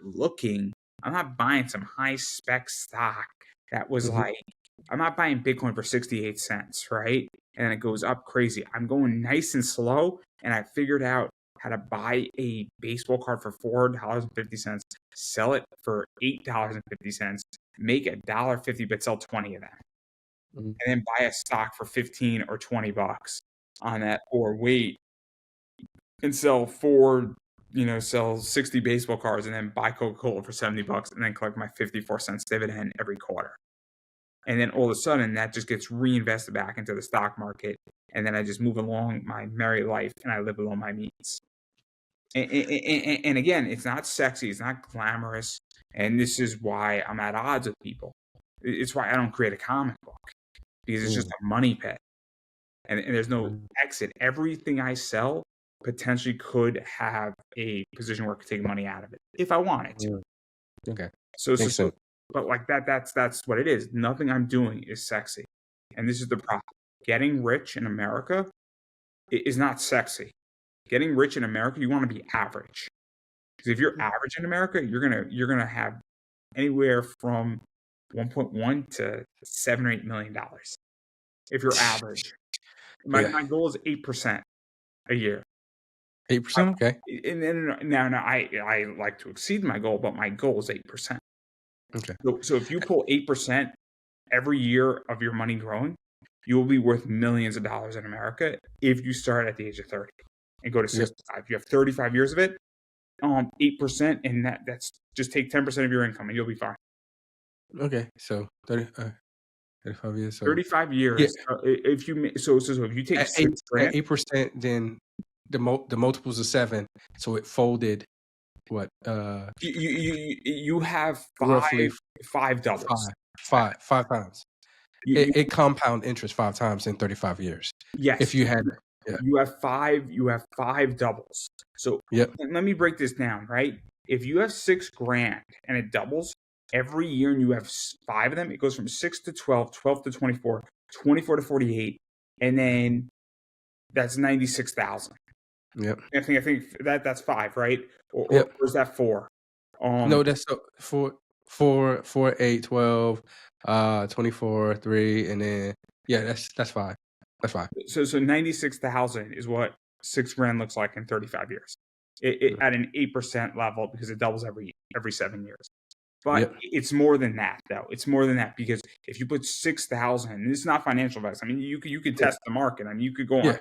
buying some high spec stock that was like, I'm not buying Bitcoin for 68 cents, right? And it goes up crazy. I'm going nice and slow, and I figured out how to buy a baseball card for $4.50, sell it for $8.50, make $1.50, but sell 20 of them. And then buy a stock for 15 or 20 bucks on that, or wait and sell 60 baseball cards and then buy Coca-Cola for 70 bucks and then collect my 54 cents dividend every quarter. And then all of a sudden that just gets reinvested back into the stock market. And then I just move along my merry life and I live below my means. And again, it's not sexy. It's not glamorous. And this is why I'm at odds with people. It's why I don't create a comic book, because it's just a money pit. And there's no exit. Everything I sell potentially could have a position where I could take money out of it if I wanted to. Okay. So but like that's what it is. Nothing I'm doing is sexy. And this is the problem. Getting rich in America is not sexy. Getting rich in America, you want to be average. Because if you're average in America, you're gonna have anywhere from 1.1 to $7 or $8 million. If you're average. My goal is 8% a year. 8%? Okay. And then now I like to exceed my goal, but my goal is 8%. Okay. So if you pull 8% every year of your money growing, you will be worth millions of dollars in America if you start at the age of 30 and go to 65. You have 35 years of it, 8%, and that's just take 10% of your income and you'll be fine. Okay. So 35 years. So 35 years. If you take at 8%, then the multiples of 7. So it folded. What? You have roughly five doubles. Five times. It compound interest 5 times in 35 years. Yes. If you had you have five doubles. So let me break this down, right? If you have $6,000 and it doubles, every year, and you have 5 of them, it goes from 6 to 12, 12 to 24, 24 to 48, and then that's 96,000. Yep. I think that's 5, right? Or Yep. is that 4? No, that's 4, 8, 12, 24, 3, and then that's 5. That's 5. So 96,000 is what $6,000 looks like in 35 years. It at an 8% level, because it doubles every 7 years. But it's more than that, though. It's more than that, because if you put 6,000, and this is not financial advice. I mean, you could test the market. I mean, you could go on.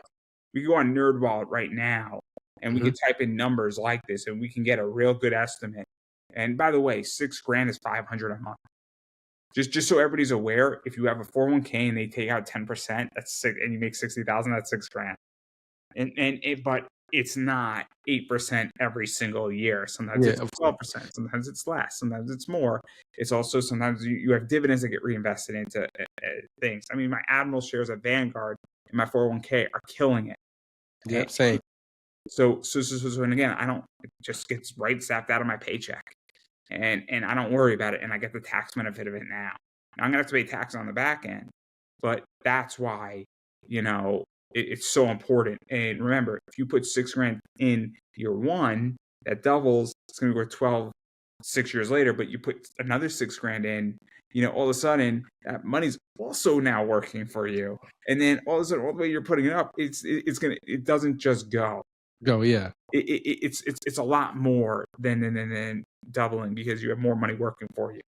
We could go on NerdWallet right now, and we could type in numbers like this, and we can get a real good estimate. And by the way, $6,000 is $500 a month. Just so everybody's aware, if you have a 401k and they take out 10%, that's 6, and you make 60,000, that's $6,000. But it's not 8% every single year. Sometimes it's 12%. Sometimes it's less. Sometimes it's more. It's also sometimes you have dividends that get reinvested into things. I mean, my Admiral shares at Vanguard and my 401k are killing it. Yep, same. So, and again, it just gets right zapped out of my paycheck. And I don't worry about it, and I get the tax benefit of it now. Now I'm gonna have to pay tax on the back end, but that's why, it's so important. And remember, if you put $6,000 in year 1, that doubles. It's gonna be worth 12 6 years later. But you put another $6,000 in, all of a sudden that money's also now working for you. And then all of a sudden, all the way you're putting it up, it doesn't just go. It's a lot more than doubling, because you have more money working for you.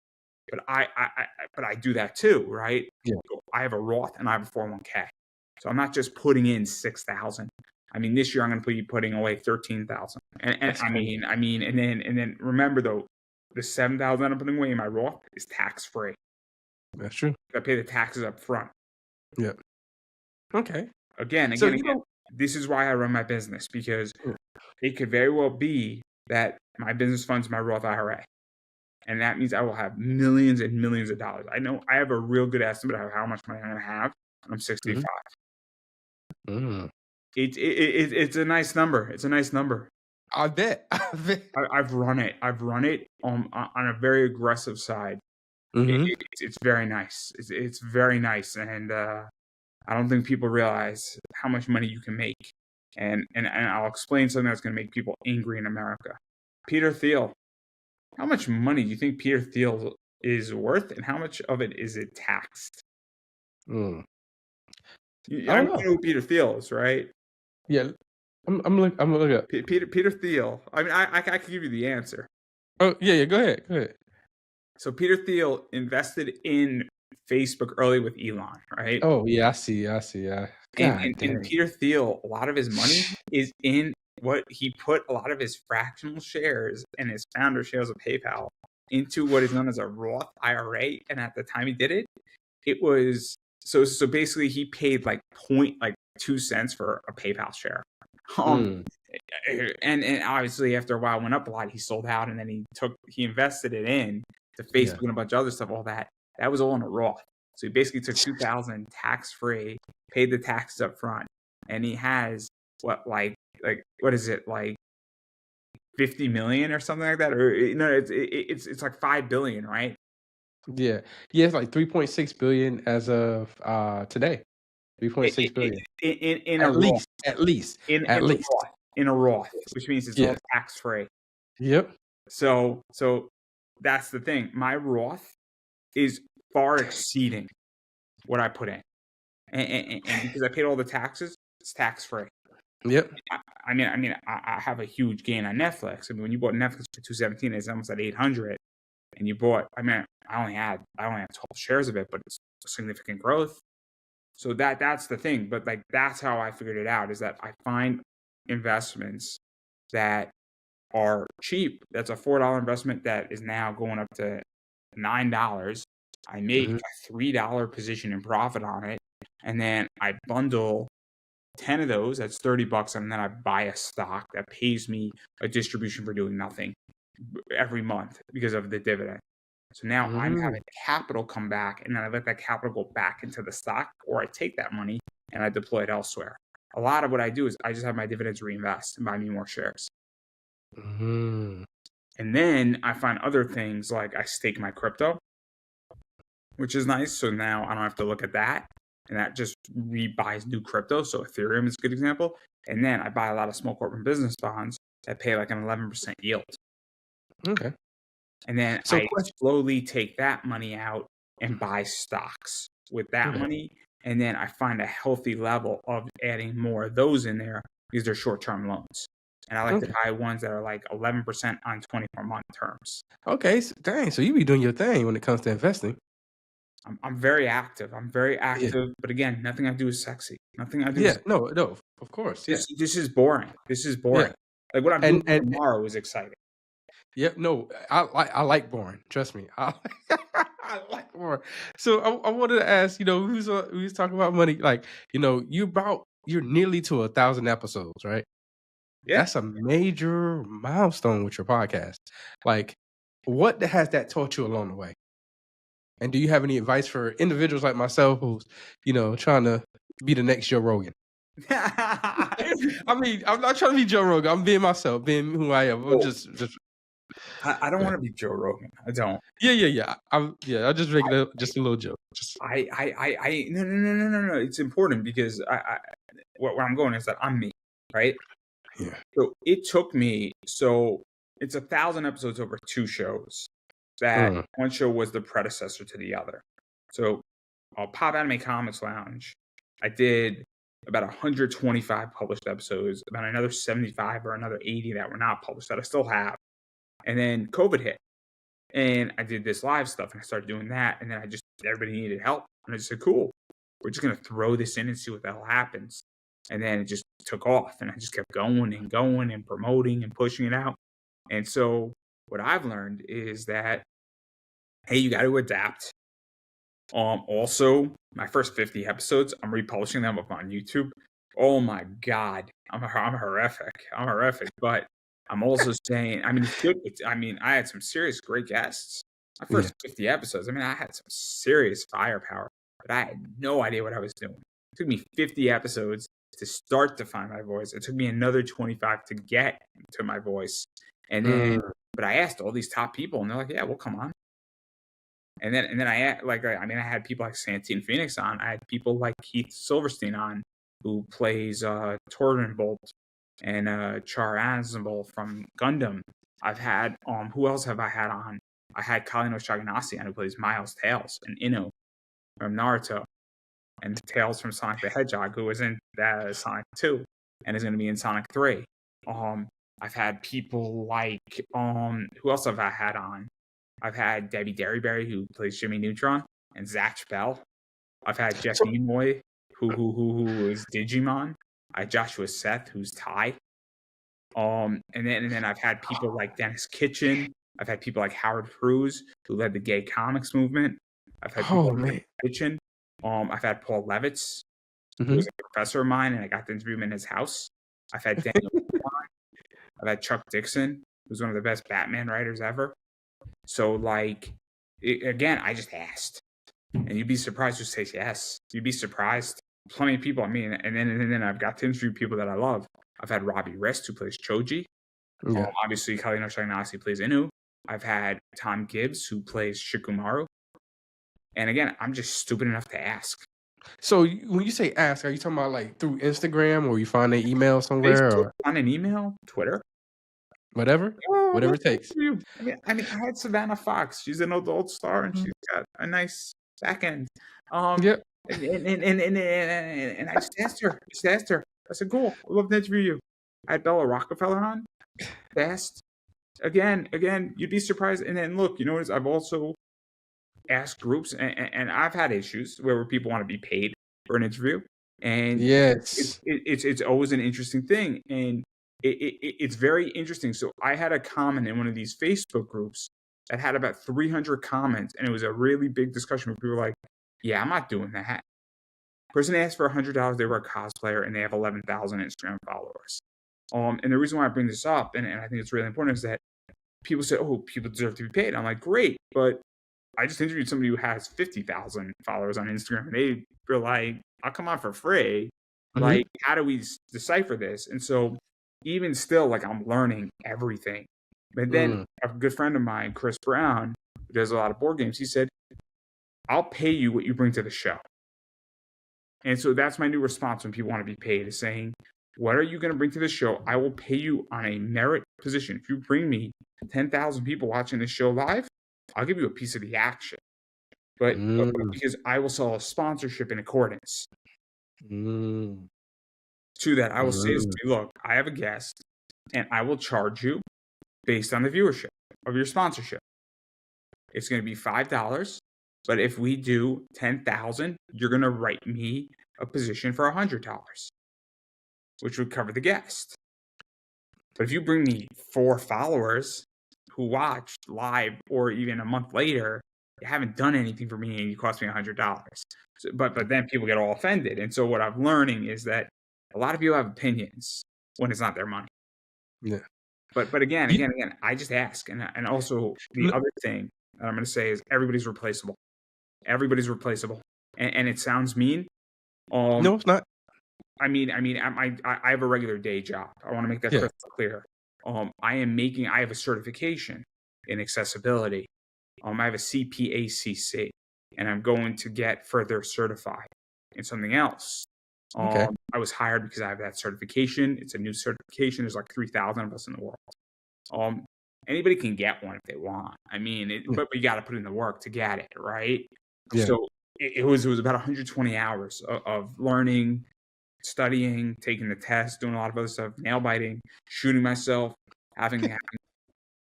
But I do that too, right? Yeah. I have a Roth and I have a 401k, so I'm not just putting in 6,000. I mean, this year I'm going to be putting away 13,000. And then remember though, the 7,000 that I'm putting away in my Roth is tax free. That's true. I pay the taxes up front. Yep. Okay. Again, this is why I run my business, because it could very well be that my business funds my Roth IRA. And that means I will have millions and millions of dollars. I know I have a real good estimate of how much money I'm going to have when I'm 65. It's a nice number. It's a nice number. I bet. I've run it. On a very aggressive side. It's very nice. It's very nice. And I don't think people realize how much money you can make. And I'll explain something that's going to make people angry in America. Peter Thiel. How much money do you think Peter Thiel is worth, and how much of it is it taxed? I don't know who Peter Thiel is, right? Yeah, I'm looking up Peter Thiel. I mean, I could give you the answer. Oh yeah. Go ahead. So Peter Thiel invested in Facebook early with Elon, right? Oh yeah, I see. Yeah. And Peter Thiel, a lot of his money is in what he put a lot of his fractional shares and his founder shares of PayPal into what is known as a Roth IRA. And at the time he did it, it was so basically he paid like 0.2 cents for a PayPal share. And obviously after a while it went up a lot, he sold out, and then he invested it in to Facebook and a bunch of other stuff. All that was all in a Roth. So he basically took 2,000 tax free, paid the taxes up front, and he has what is it, like 50 million or something like that, or it's like 5 billion, right? Yeah, it's like 3.6 billion as of today. 3.6 billion in a Roth. At least in a Roth, which means it's all tax free. Yep. So that's the thing. My Roth is far exceeding what I put in, and because I paid all the taxes, it's tax free. Yep. I mean, I have a huge gain on Netflix. I mean, when you bought Netflix for $217, it's almost at $800, and you bought. I mean, I only have 12 shares of it, but it's significant growth. So that's the thing. But that's how I figured it out, is that I find investments that are cheap. That's a $4 investment that is now going up to $9. I make a $3 position in profit on it, and then I bundle 10 of those, that's $30, and then I buy a stock that pays me a distribution for doing nothing every month because of the dividend. So now I'm having capital come back, and then I let that capital go back into the stock, or I take that money and I deploy it elsewhere. A lot of what I do is I just have my dividends reinvest and buy me more shares. And then I find other things like I stake my crypto, which is nice. So now I don't have to look at that. And that just rebuys new crypto. So Ethereum is a good example. And then I buy a lot of small corporate business bonds that pay like an 11% yield. Okay. And then So I slowly take that money out and buy stocks with that money. And then I find a healthy level of adding more of those in there because they're short-term loans. And I like to buy ones that are like 11% on 24-month terms. Okay. So, dang. So you be doing your thing when it comes to investing. I'm very active. But again, nothing I do is sexy. Nothing I do. Yeah. No. Of course. Yeah. This is boring. This is boring. Yeah. Like what I'm doing tomorrow is exciting. Yep. No. I like boring. Trust me. I like boring. So I wanted to ask. We was talking about money. Like you're nearly to 1,000 episodes, right? Yeah. That's a major milestone with your podcast. Like, what has that taught you along the way? And do you have any advice for individuals like myself who's, trying to be the next Joe Rogan? I mean, I'm not trying to be Joe Rogan. I'm being myself, being who I am. I'm just. I don't want to be Joe Rogan. I don't. Yeah. I'll just make it just a little joke. No. It's important because where I'm going is that I'm me, right? Yeah. So it took me. So it's 1,000 episodes over 2 shows. That one show was the predecessor to the other. So Pop Anime Comics Lounge, I did about 125 published episodes, about another 75 or another 80 that were not published that I still have. And then COVID hit. And I did this live stuff and I started doing that. And then everybody needed help. And I just said, cool, we're just going to throw this in and see what the hell happens. And then it just took off and I just kept going and promoting and pushing it out. And so what I've learned is that, hey, you got to adapt. Also, my first 50 episodes, I'm republishing them up on YouTube. Oh my God, I'm horrific. But I'm also saying, I mean, it's good. I had some serious great guests. My first 50 episodes, I had some serious firepower, but I had no idea what I was doing. It took me 50 episodes to start to find my voice. It took me another 25 to get to my voice. And then, but I asked all these top people, and they're like, "Yeah, well, come on." And then I had people like Santine Phoenix on. I had people like Keith Silverstein on, who plays Torben Bolt and Char Aznavour from Gundam. I've had who else have I had on? I had Kalino Shaganasi on, who plays Miles Tails, and Ino from Naruto, and Tails from Sonic the Hedgehog, who was in Sonic 2 and is going to be in Sonic 3. I've had people like who else have I had on? I've had Debbie Derryberry, who plays Jimmy Neutron, and Zach Bell. I've had Jeff Nimoy, who is Digimon. I had Joshua Seth, who's Ty. And then I've had people like Dennis Kitchen. I've had people like Howard Cruz, who led the gay comics movement. I've had people like Dennis Kitchen. I've had Paul Levitz, who was a professor of mine, and I got to interview him in his house. I've had Daniel I've had Chuck Dixon, who's one of the best Batman writers ever. So, again, I just asked. And you'd be surprised who says yes. You'd be surprised. Plenty of people. And then I've got to interview people that I love. I've had Robbie Rist, who plays Choji. Yeah. Obviously, Kalino Shaganasi plays Inu. I've had Tom Gibbs, who plays Shikumaru. And again, I'm just stupid enough to ask. So when you say ask, are you talking about like through Instagram, or you find an email somewhere, Facebook, or on an email, Twitter, whatever it takes? I had Savannah Fox. She's an adult star, and she's got a nice back end. And I just asked her. I said, "Cool, I'd love to interview you." I had Bella Rockefeller on. Fast. Again, you'd be surprised. And then look, you know what? I've also asked groups, and I've had issues where people want to be paid for an interview, and yes, it's always an interesting thing, and it's very interesting. So I had a comment in one of these Facebook groups that had about 300 comments, and it was a really big discussion where people were like, "Yeah, I'm not doing that." Person asked for $100. They were a cosplayer, and they have 11,000 Instagram followers. And the reason why I bring this up, and I think it's really important, is that people say, "Oh, people deserve to be paid." I'm like, great, but I just interviewed somebody who has 50,000 followers on Instagram, and they were like, "I'll come on for free." Like, how do we decipher this? And so even still, I'm learning everything. But then a good friend of mine, Chris Brown, who does a lot of board games, he said, I'll pay you what you bring to the show. And so that's my new response when people want to be paid, is saying, what are you going to bring to the show? I will pay you on a merit position. If you bring me 10,000 people watching this show live, I'll give you a piece of the action. But because I will sell a sponsorship in accordance to that, I will say, look, I have a guest and I will charge you based on the viewership of your sponsorship. It's going to be $5. But if we do 10,000, you're going to write me a position for $100, which would cover the guest. But if you bring me 4 followers who watched live or even a month later, you haven't done anything for me and you cost me $100. So, but then people get all offended. And so what I'm learning is that a lot of people have opinions when it's not their money. Yeah. But again, I just ask. And also the other thing that I'm going to say is everybody's replaceable. Everybody's replaceable. And it sounds mean. No, it's not. I have a regular day job. I want to make that crystal clear. I have a certification in accessibility. I have a CPACC, and I'm going to get further certified in something else. I was hired because I have that certification. It's a new certification. There's like 3,000 of us in the world. Anybody can get one if they want. But you got to put in the work to get it, right? Yeah. So it was about 120 hours of learning, studying, taking the test, doing a lot of other stuff, nail biting, shooting myself, having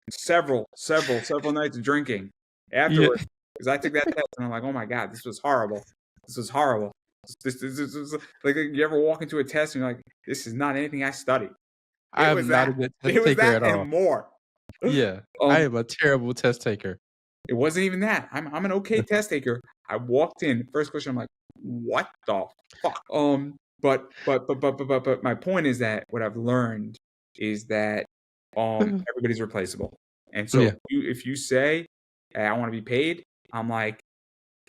several nights of drinking afterwards, because I took that test and I'm like, oh my God, this was horrible. This was horrible. This was like, you ever walk into a test and you're like, this is not anything I studied. I am not a good test taker at all. And more. Yeah, I am a terrible test taker. It wasn't even that. I'm an okay test taker. I walked in, first question, I'm like, what the fuck? But my point is that what I've learned is that everybody's replaceable. And so if you say, hey, I want to be paid, I'm like,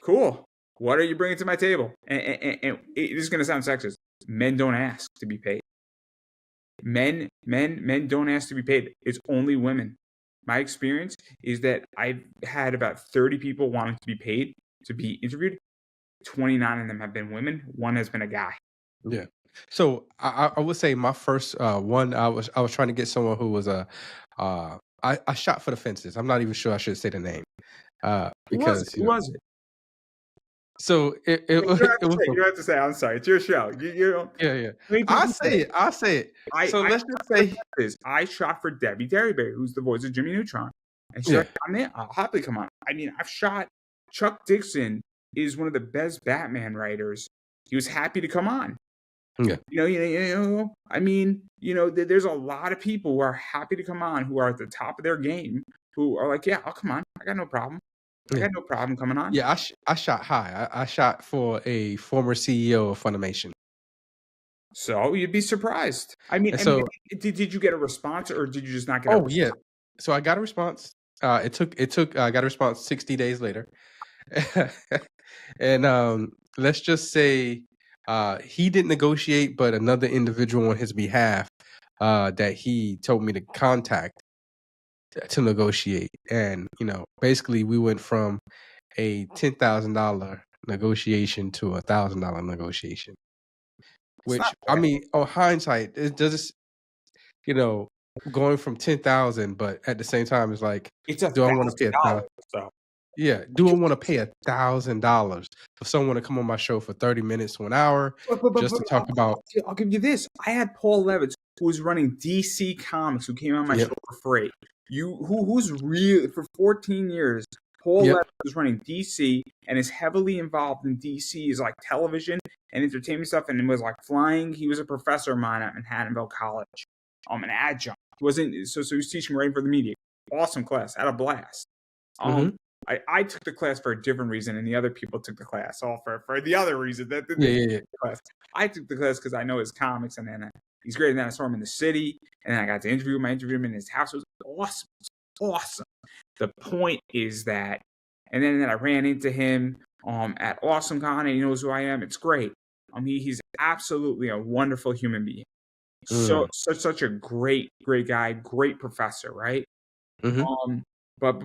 cool. What are you bringing to my table? And it is going to sound sexist. Men don't ask to be paid. Men don't ask to be paid. It's only women. My experience is that I've had about 30 people wanting to be paid to be interviewed. 29 of them have been women. 1 has been a guy. Yeah. So I would say my first one, I was trying to get someone who was I shot for the fences. I'm not even sure I should say the name. Because who was it? So it was. You don't have to say. I'm sorry. It's your show. Yeah. I'll say it. So let's just say this. I shot for Debbie Derryberry, who's the voice of Jimmy Neutron, and she's like, I'm in. I'll happily come on. I've shot. Chuck Dixon is one of the best Batman writers. He was happy to come on. Yeah. There's a lot of people who are happy to come on, who are at the top of their game, who are like, yeah, I'll come on. I got no problem. I got no problem coming on. Yeah, I shot high. I shot for a former CEO of Funimation. So you'd be surprised. Did you get a response, or did you just not get a response? Yeah. So I got a response. I got a response 60 days later. And let's just say he didn't negotiate, but another individual on his behalf that he told me to contact to negotiate. And basically we went from a $10,000 negotiation to a $1,000 negotiation, which on hindsight, it does, going from 10,000, but at the same time, it's like, do I want to pay $1,000? Yeah, do I want to pay $1,000 for someone to come on my show for 30 minutes to an hour just to talk about? I'll give you this. I had Paul Levitz, who was running DC Comics, who came on my show for free. Who's real for 14 years. Paul Levitz was running DC and is heavily involved in DC's like television and entertainment stuff, and was like flying. He was a professor of mine at Manhattanville College, an adjunct. He wasn't so he was teaching writing for the media. Awesome class, had a blast. I took the class for a different reason, and the other people took the class all for the other reason. Class. I took the class because I know his comics, and then he's great. And then I saw him in the city, and then I got to interview him. I interviewed him in his house. It was awesome. The point is that, and then I ran into him at AwesomeCon, and he knows who I am. It's great. He's absolutely a wonderful human being. Such a great guy, great professor, right? Mm-hmm. But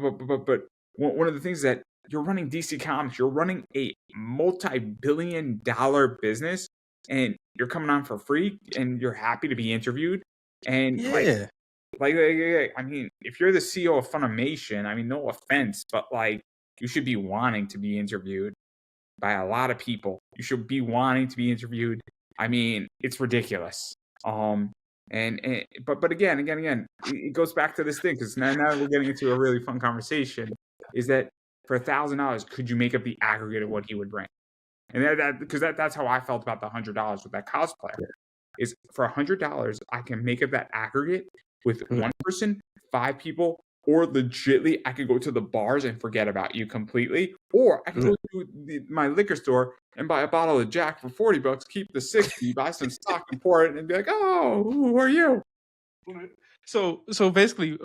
one of the things that you're running DC Comics, you're running a multi-billion-dollar business, and you're coming on for free, and you're happy to be interviewed, and Yeah. I mean, if you're the CEO of Funimation, I mean, no offense, but like, you should be wanting to be interviewed by a lot of people. You should be wanting to be interviewed. I mean, it's ridiculous. But again, it goes back to this thing, because now we're getting into a really fun conversation. Is that for $1,000, could you make up the aggregate of what he would bring? And that's how I felt about the $100 with that cosplayer. Is for $100, I can make up that aggregate with one person, 5 people, or legitly I could go to the bars and forget about you completely, or I could go to my liquor store and buy a bottle of Jack for $40, keep the 60, buy some stock and pour it, and be like, oh, who are you? So basically,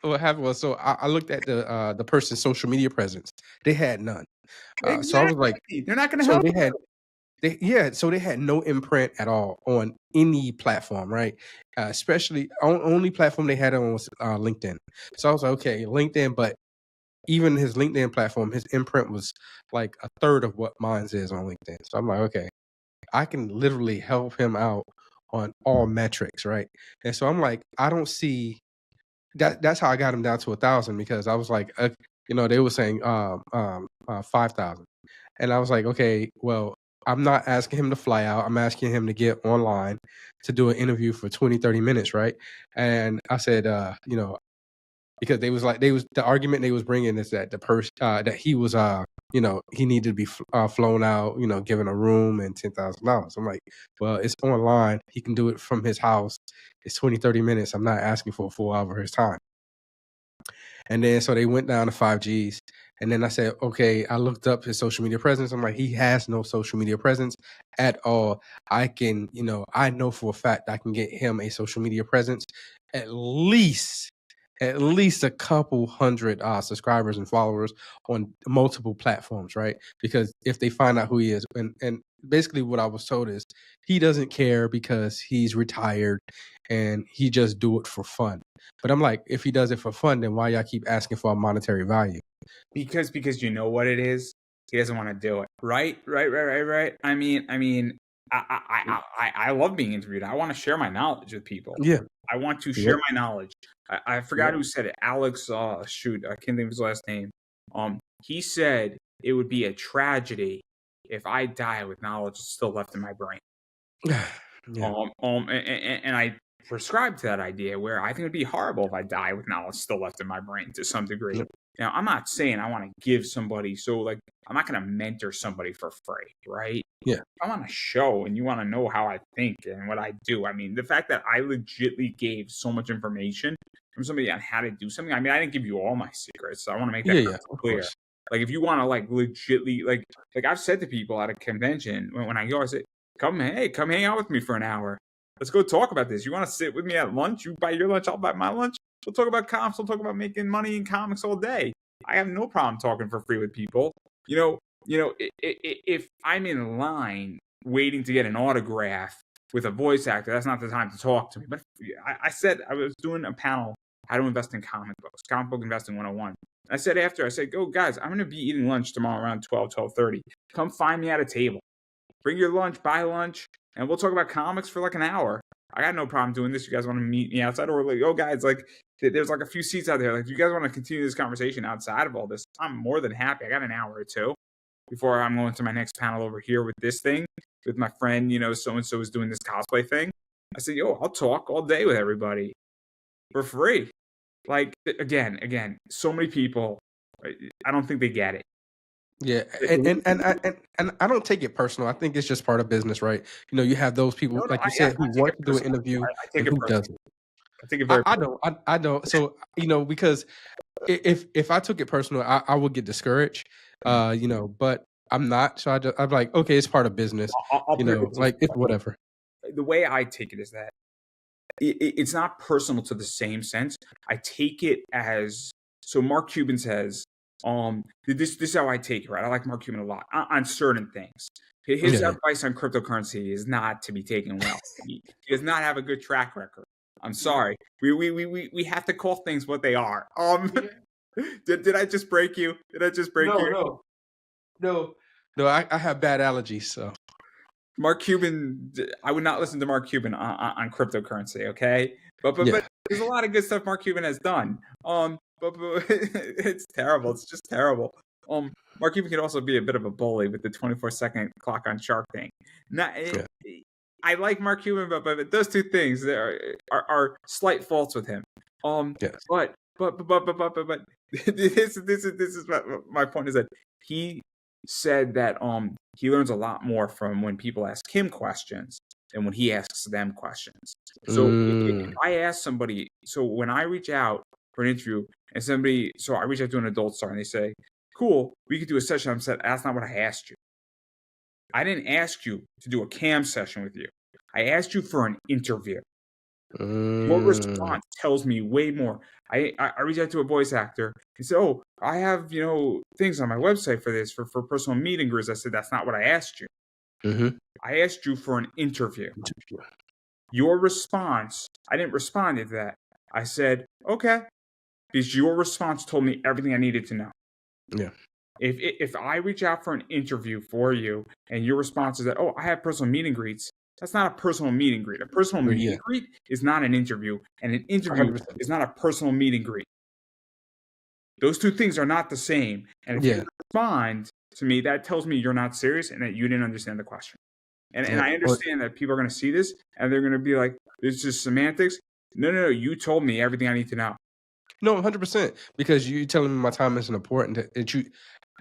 what happened was, so I looked at the person's social media presence. They had none. Exactly. So I was like, they're not going to so help they you. had. So they had no imprint at all on any platform, right? Especially only platform they had on was LinkedIn. So I was like, okay, LinkedIn, but even his LinkedIn platform, his imprint was like a third of what mine's is on LinkedIn. So I'm like, okay, I can literally help him out on all metrics, right? And so I'm like, I don't see that. That's how I got him down to 1,000, because I was like, they were saying 5,000, and I was like, okay, well, I'm not asking him to fly out. I'm asking him to get online to do an interview for 20, 30 minutes, right? And I said, because the argument they was bringing is that the person that he was he needed to be flown out, given a room and $10,000. I'm like, well, it's online. He can do it from his house. It's 20, 30 minutes. I'm not asking for a full hour of his time. And then so they went down to 5Gs. And then I said, okay, I looked up his social media presence. I'm like, he has no social media presence at all. I can, I know for a fact I can get him a social media presence, at least a couple hundred subscribers and followers on multiple platforms, right? Because if they find out who he is, and basically what I was told is he doesn't care because he's retired and he just do it for fun. But I'm like, if he does it for fun, then why y'all keep asking for a monetary value? Because you know what it is? He doesn't want to do it. Right. I mean, I love being interviewed. I want to share my knowledge with people. Yeah. I want to share my knowledge. I forgot who said it. Alex, I can't think of his last name. He said it would be a tragedy if I die with knowledge still left in my brain. And I prescribe to that idea, where I think it'd be horrible if I die with knowledge still left in my brain to some degree. Now, I'm not saying I want to give somebody, so like, I'm not going to mentor somebody for free, right? Yeah. I'm on a show and you want to know how I think and what I do. I mean, the fact that I legitly gave so much information from somebody on how to do something. I mean, I didn't give you all my secrets, so I want to make that clear. Like, if you want to like legitly, like I've said to people at a convention when I go, I say, come hang out with me for an hour. Let's go talk about this. You want to sit with me at lunch? You buy your lunch, I'll buy my lunch. We'll talk about comps. We'll talk about making money in comics all day. I have no problem talking for free with people. If I'm in line waiting to get an autograph with a voice actor, that's not the time to talk to me. But I said I was doing a panel, how to invest in comic books, Comic Book Investing 101. I said, go, guys, I'm going to be eating lunch tomorrow around 12:30. Come find me at a table. Bring your lunch, buy lunch, and we'll talk about comics for like an hour. I got no problem doing this. You guys want to meet me outside, or like, oh, guys, like, there's like a few seats out there. Like, you guys want to continue this conversation outside of all this? I'm more than happy. I got an hour or two before I'm going to my next panel over here with this thing, with my friend, so-and-so is doing this cosplay thing. I said, I'll talk all day with everybody for free. Like, again, so many people, I don't think they get it. Yeah, and I don't take it personal. I think it's just part of business, right? You have those people, like you said, who want to do an interview and who doesn't. I take it very personal. I don't. So, because if I took it personal, I would get discouraged. But I'm not. So I'm like, okay, it's part of business. It's whatever. The way I take it is that it's not personal to the same sense. I take it as, so Mark Cuban says, this is how I take it, right? I like Mark Cuban a lot on certain things. His advice on cryptocurrency is not to be taken well. He does not have a good track record. I'm sorry. We have to call things what they are. Did I just break you? Did I just break you? No. I have bad allergies, so. Mark Cuban, I would not listen to Mark Cuban on cryptocurrency, okay? But there's a lot of good stuff Mark Cuban has done. But it's terrible. It's just terrible. Mark Cuban can also be a bit of a bully with the 24-second clock on Shark Tank. I like Mark Cuban, but those two things are slight faults with him. Yes. But this is my point is that he said that he learns a lot more from when people ask him questions than when he asks them questions. So if I ask somebody, so when I reach out for an interview and so I reach out to an adult star and they say, cool, we could do a session. I'm said, that's not what I asked you. I didn't ask you to do a cam session with you. I asked you for an interview. Your response tells me way more. I reached out to a voice actor. He said, oh, I have, things on my website for this, for personal meet and greets. I said, that's not what I asked you. Mm-hmm. I asked you for an interview. Your response, I didn't respond to that. I said, okay, because your response told me everything I needed to know. Yeah. If I reach out for an interview for you and your response is that, oh, I have personal meet and greets, that's not a personal meet and greet. A personal meet and greet is not an interview, and an interview 100%. is not a personal meet and greet. Those two things are not the same. And if you respond to me, that tells me you're not serious and that you didn't understand the question. And I understand that people are going to see this and they're going to be like, this is semantics. No, you told me everything I need to know. No, 100%, because you're telling me my time isn't important.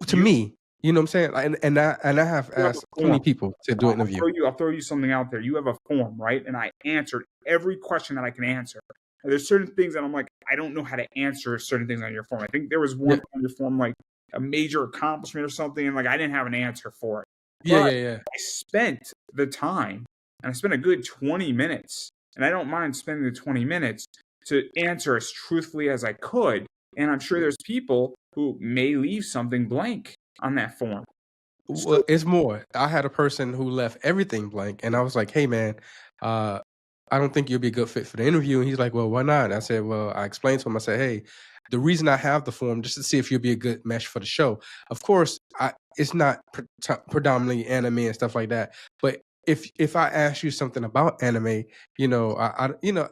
To me, you know what I'm saying? And I have asked plenty of people to do an interview. I'll throw you something out there. You have a form, right? And I answered every question that I can answer. And there's certain things that I'm like, I don't know how to answer certain things on your form. I think there was one on your form, like a major accomplishment or something, and like I didn't have an answer for it. But I spent the time, and I spent a good 20 minutes, and I don't mind spending the 20 minutes to answer as truthfully as I could. And I'm sure there's people who may leave something blank on that form. Well, it's more. I had a person who left everything blank, and I was like, hey, man, I don't think you'll be a good fit for the interview. And he's like, well, why not? And I said, well, I explained to him, I said, hey, the reason I have the form just to see if you'll be a good mesh for the show. Of course, it's not predominantly anime and stuff like that, but if I ask you something about anime, I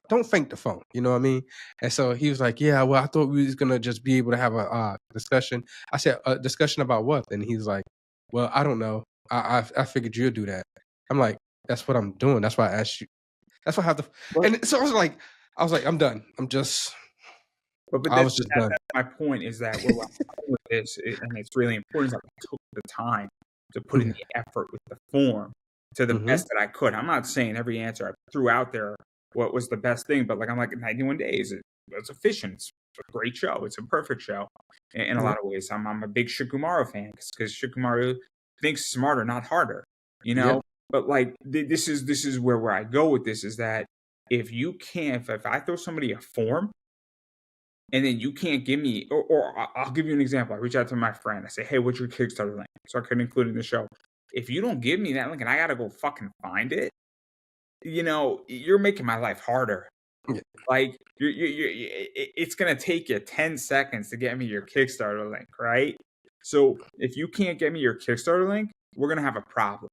don't fake the phone. You know what I mean? And so he was like, yeah, well, I thought we was gonna just be able to have a discussion. I said, a discussion about what? And he's like, well, I don't know. I figured you'd do that. I'm like, that's what I'm doing. That's why I asked you. That's why I have to. And so I was like, I'm done. I'm just. I was just done. My point is that with this, and it's really important, is that I took the time to put in the effort with the form to the best that I could. I'm not saying every answer I threw out there what was the best thing, but I'm like 91 Days. It's efficient. It's a great show. It's a perfect show in a lot of ways. I'm a big Shikamaru fan because Shikamaru thinks smarter, not harder. But like this is where I go with this is that if you can't, if I throw somebody a form and then you can't give me, or I'll give you an example. I reach out to my friend. I say, hey, what's your Kickstarter link? So I could include it in the show. If you don't give me that link and I got to go fucking find it, you're making my life harder. Yeah. Like it's going to take you 10 seconds to get me your Kickstarter link, right? So if you can't get me your Kickstarter link, we're going to have a problem.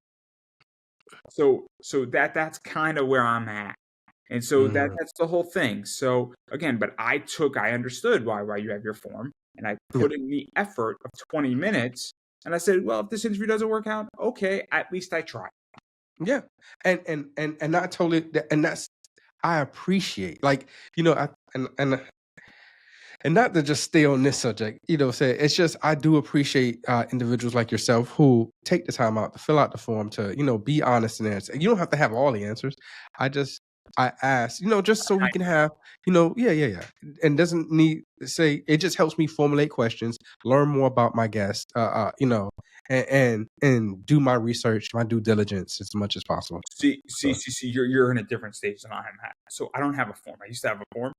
So that's kind of where I'm at. And so that's the whole thing. So again, but I understood why you have your form, and I put in the effort of 20 minutes, and I said, well, if this interview doesn't work out, okay, at least I tried. Yeah. And not totally, and that's, I appreciate, and not to just stay on this subject, it's just, I do appreciate individuals like yourself who take the time out to fill out the form to, be honest and answer. You don't have to have all the answers. I ask, just so we can have, and doesn't need to say, it just helps me formulate questions, learn more about my guest, and do my research, my due diligence as much as possible. See, you're in a different stage than I am at. So I don't have a form. I used to have a form.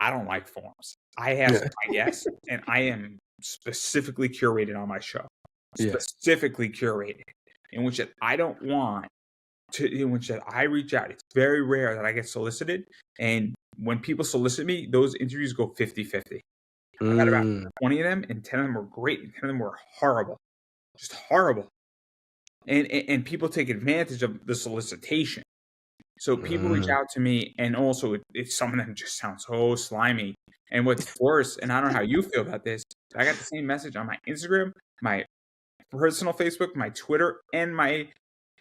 I don't like forms. I ask my guests, and I am specifically curated on my show. Specifically curated, in which I don't want to, in which I reach out. It's very rare that I get solicited, and when people solicit me, those interviews go 50-50. I got about 20 of them, and 10 of them were great, and 10 of them were horrible. Just horrible. And people take advantage of the solicitation. So people reach out to me, and also some of them just sound so slimy. And what's worse, and I don't know how you feel about this, I got the same message on my Instagram, my personal Facebook, my Twitter, and my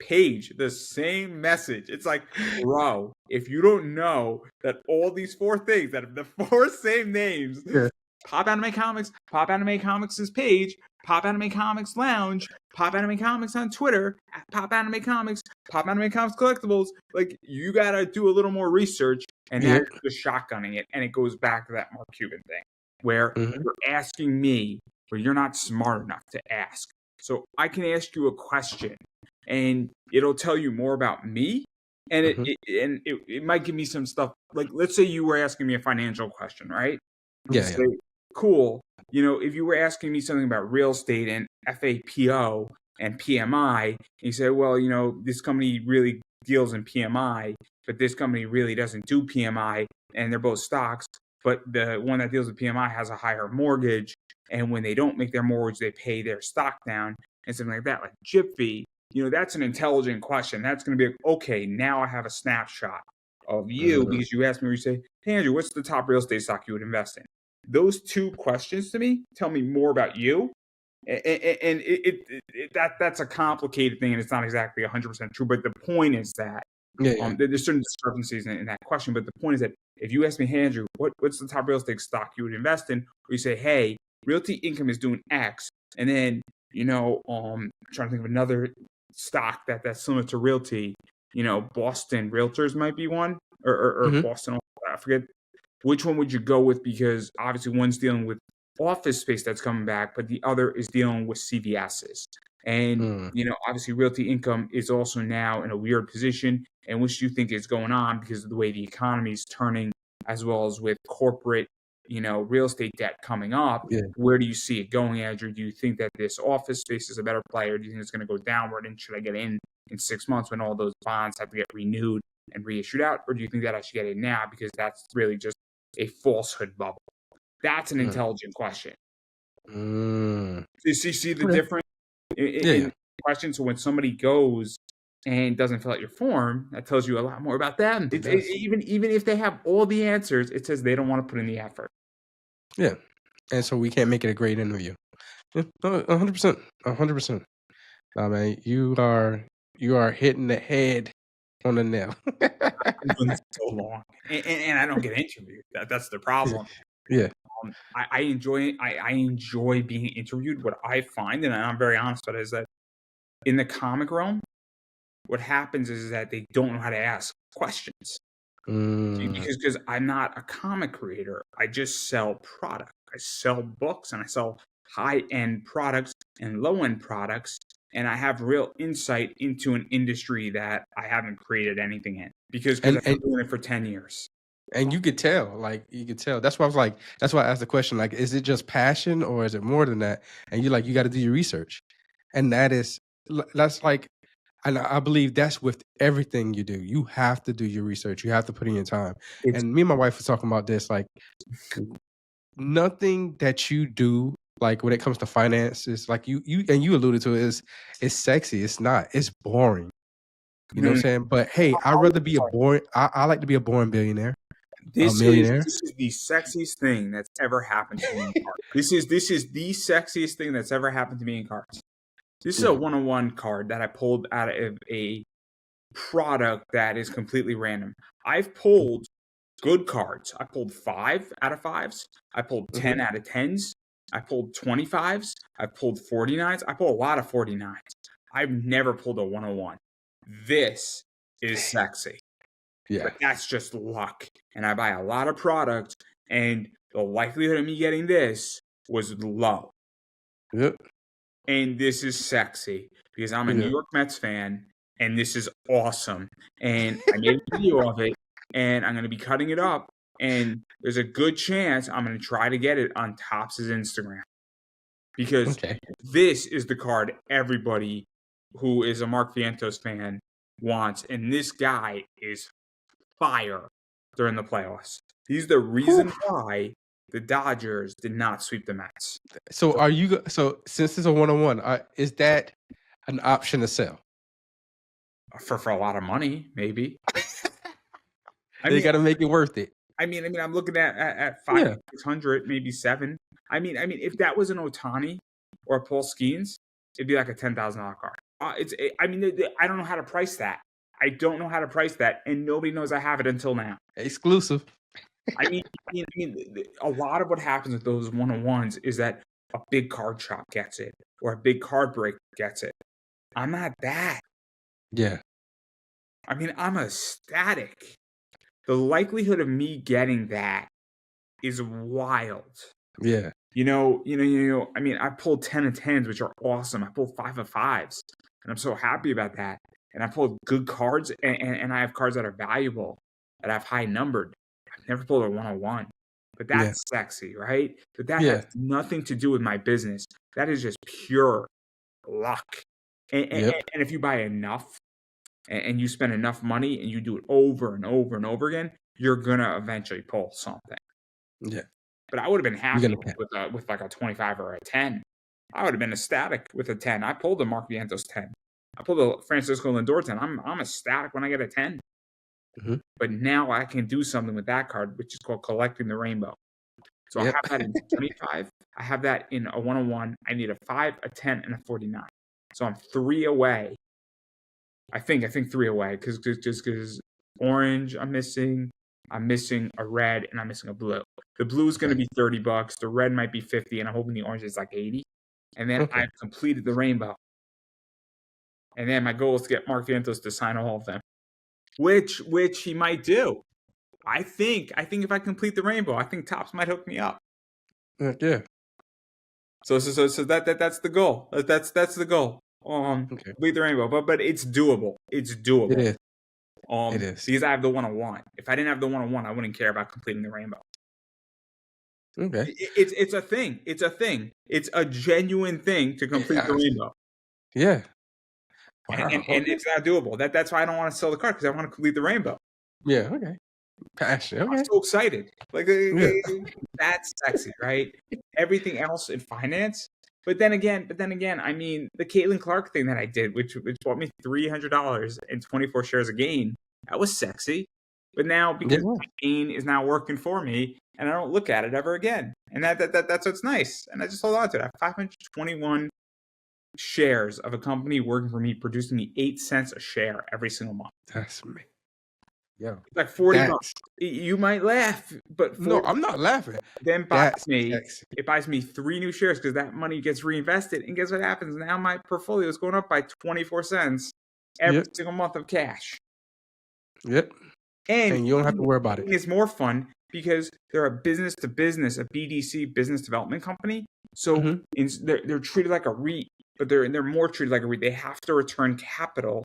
page. The same message. It's like, bro, if you don't know that all these 4 things, that have the 4 same names, Pop Anime Comics, Pop Anime Comics' page, Pop Anime Comics Lounge, Pop Anime Comics on Twitter, Pop Anime Comics, Pop Anime Comics Collectibles. Like, you gotta do a little more research, and that's just shotgunning it. And it goes back to that Mark Cuban thing, where you're asking me, but you're not smart enough to ask. So I can ask you a question, and it'll tell you more about me, and it might give me some stuff. Like, let's say you were asking me a financial question, right? Say, cool. If you were asking me something about real estate and FAPO and PMI, and you say, well, this company really deals in PMI, but this company really doesn't do PMI, and they're both stocks, but the one that deals with PMI has a higher mortgage, and when they don't make their mortgage, they pay their stock down, and something like that, like Jiffy. That's an intelligent question. That's going to be like, okay, now I have a snapshot of you, because you asked me, you say, hey, Andrew, what's the top real estate stock you would invest in? Those 2 questions to me tell me more about you, and that's a complicated thing, and it's not exactly 100% true. But the point is that there's certain discrepancies in that question. But the point is that if you ask me, hey, Andrew, what's the top real estate stock you would invest in, or you say, hey, Realty Income is doing X, and then I'm trying to think of another stock that's similar to Realty. Boston Realtors might be one, or Boston. I forget. Which one would you go with? Because obviously one's dealing with office space that's coming back, but the other is dealing with CVSs. And, obviously Realty Income is also now in a weird position. And what you think is going on because of the way the economy is turning, as well as with corporate, real estate debt coming up. Where do you see it going, Andrew? Do you think that this office space is a better play, or do you think it's going to go downward? And should I get in 6 months when all those bonds have to get renewed and reissued out? Or do you think that I should get in now because that's really just a falsehood bubble? That's an intelligent question. Do you see the difference in questions? So when somebody goes and doesn't fill out your form, that tells you a lot more about them. Even if they have all the answers, it says they don't want to put in the effort. Yeah. And so we can't make it a great interview. 100%. 100%. Nah, man, you are hitting the head on the nail. I've been doing this so long, and I don't get interviewed. That's the problem. I enjoy being interviewed. What I find, and I'm very honest about it, is that in the comic realm, what happens is that they don't know how to ask questions. Because I'm not a comic creator. I just sell product. I sell books, and I sell high-end products and low-end products, and I have real insight into an industry that I haven't created anything in because I've been doing it for 10 years. And you could tell, That's why that's why I asked the question, like, is it just passion or is it more than that? And you got to do your research. And that's like, and I believe that's with everything you do. You have to do your research. You have to put in your time. And me and my wife were talking about this, like, nothing that you do, like when it comes to finances, like you alluded to it, is sexy. It's not. It's boring. You know what I'm saying? But hey, I'd rather be I like to be a boring billionaire. This is the sexiest thing that's ever happened to me in cards. This is the sexiest thing that's ever happened to me in cards. This is a 101 card that I pulled out of a product that is completely random. I've pulled good cards. I pulled 5 out of 5s. I pulled 10 out of 10s. I pulled 25s. I pulled 49s. I pulled a lot of 49s. I've never pulled a 101. This is sexy. Yeah. But that's just luck. And I buy a lot of product, and the likelihood of me getting this was low. Yep. And this is sexy because I'm a New York Mets fan, and this is awesome. And I made a video of it, and I'm going to be cutting it up, and there's a good chance I'm going to try to get it on Topps' Instagram. Because this is the card everybody who is a Mark Vientos fan wants, and this guy is fire. during the playoffs. He's the reason why the Dodgers did not sweep the Mets. So since it's a one-on-one, is that an option to sell? For a lot of money, maybe. They got to make it worth it. I mean, I'm looking at 500, maybe 7. I mean, if that was an Ohtani or a Paul Skeens, it'd be like a $10,000 card. I don't know how to price that. I don't know how to price that, and nobody knows I have it until now. Exclusive. I mean, a lot of what happens with those one-on-ones is that a big card shop gets it, or a big card break gets it. I'm not that. Yeah. I mean, I'm ecstatic. The likelihood of me getting that is wild. Yeah. I mean, I pulled 10 of 10s, which are awesome. I pulled 5 of 5s, and I'm so happy about that. And I pulled good cards, and I have cards that are valuable, that I've high numbered. I've never pulled a 101, but that's sexy, right? But that has nothing to do with my business. That is just pure luck. And if you buy enough, and you spend enough money, and you do it over and over and over again, you're gonna eventually pull something. Yeah. But I would have been happy with like a 25 or a 10. I would have been ecstatic with a 10. I pulled the Mark Vientos 10. I pulled the Francisco Lindor 10. I'm ecstatic when I get a 10. Mm-hmm. But now I can do something with that card, which is called collecting the rainbow. So I have that in 25. I have that in a 101. I need a 5, a 10, and a 49. So I'm 3 away. I think 3 away because orange I'm missing a red, and I'm missing a blue. The blue is going to be $30. The red might be 50, and I'm hoping the orange is like 80. And then I've completed the rainbow. And then my goal is to get Mark Vientos to sign all of them, which he might do. I think if I complete the rainbow, I think Topps might hook me up. Yeah. So that's the goal. That's the goal. Complete the rainbow, but it's doable. It's doable. It is. It is because I have the 101. If I didn't have the 101, I wouldn't care about completing the rainbow. Okay. It's a thing. It's a thing. It's a genuine thing to complete the rainbow. Yeah. Wow. And it's not doable. That's why I don't want to sell the card, because I want to complete the rainbow. Yeah. Okay. Passion. Okay. I'm so excited. That's sexy, right? Everything else in finance. But then again, I mean, the Caitlin Clark thing that I did, which bought me $300 and 24 shares of gain, that was sexy. But now, because my gain is now working for me, and I don't look at it ever again, and that's what's nice. And I just hold on to it. I have 521 shares of a company working for me, producing me 8 cents a share every single month. That's me. Yeah, it's like $40. You might laugh, but no, I'm not laughing. Then it buys me 3 new shares, because that money gets reinvested. And guess what happens? Now my portfolio is going up by 24 cents every single month of cash. Yep. And you don't have to worry about it. It's more fun because they're a business to business, a BDC, business development company. So they're treated like a REIT, but they're more treated like a REIT. They have to return capital,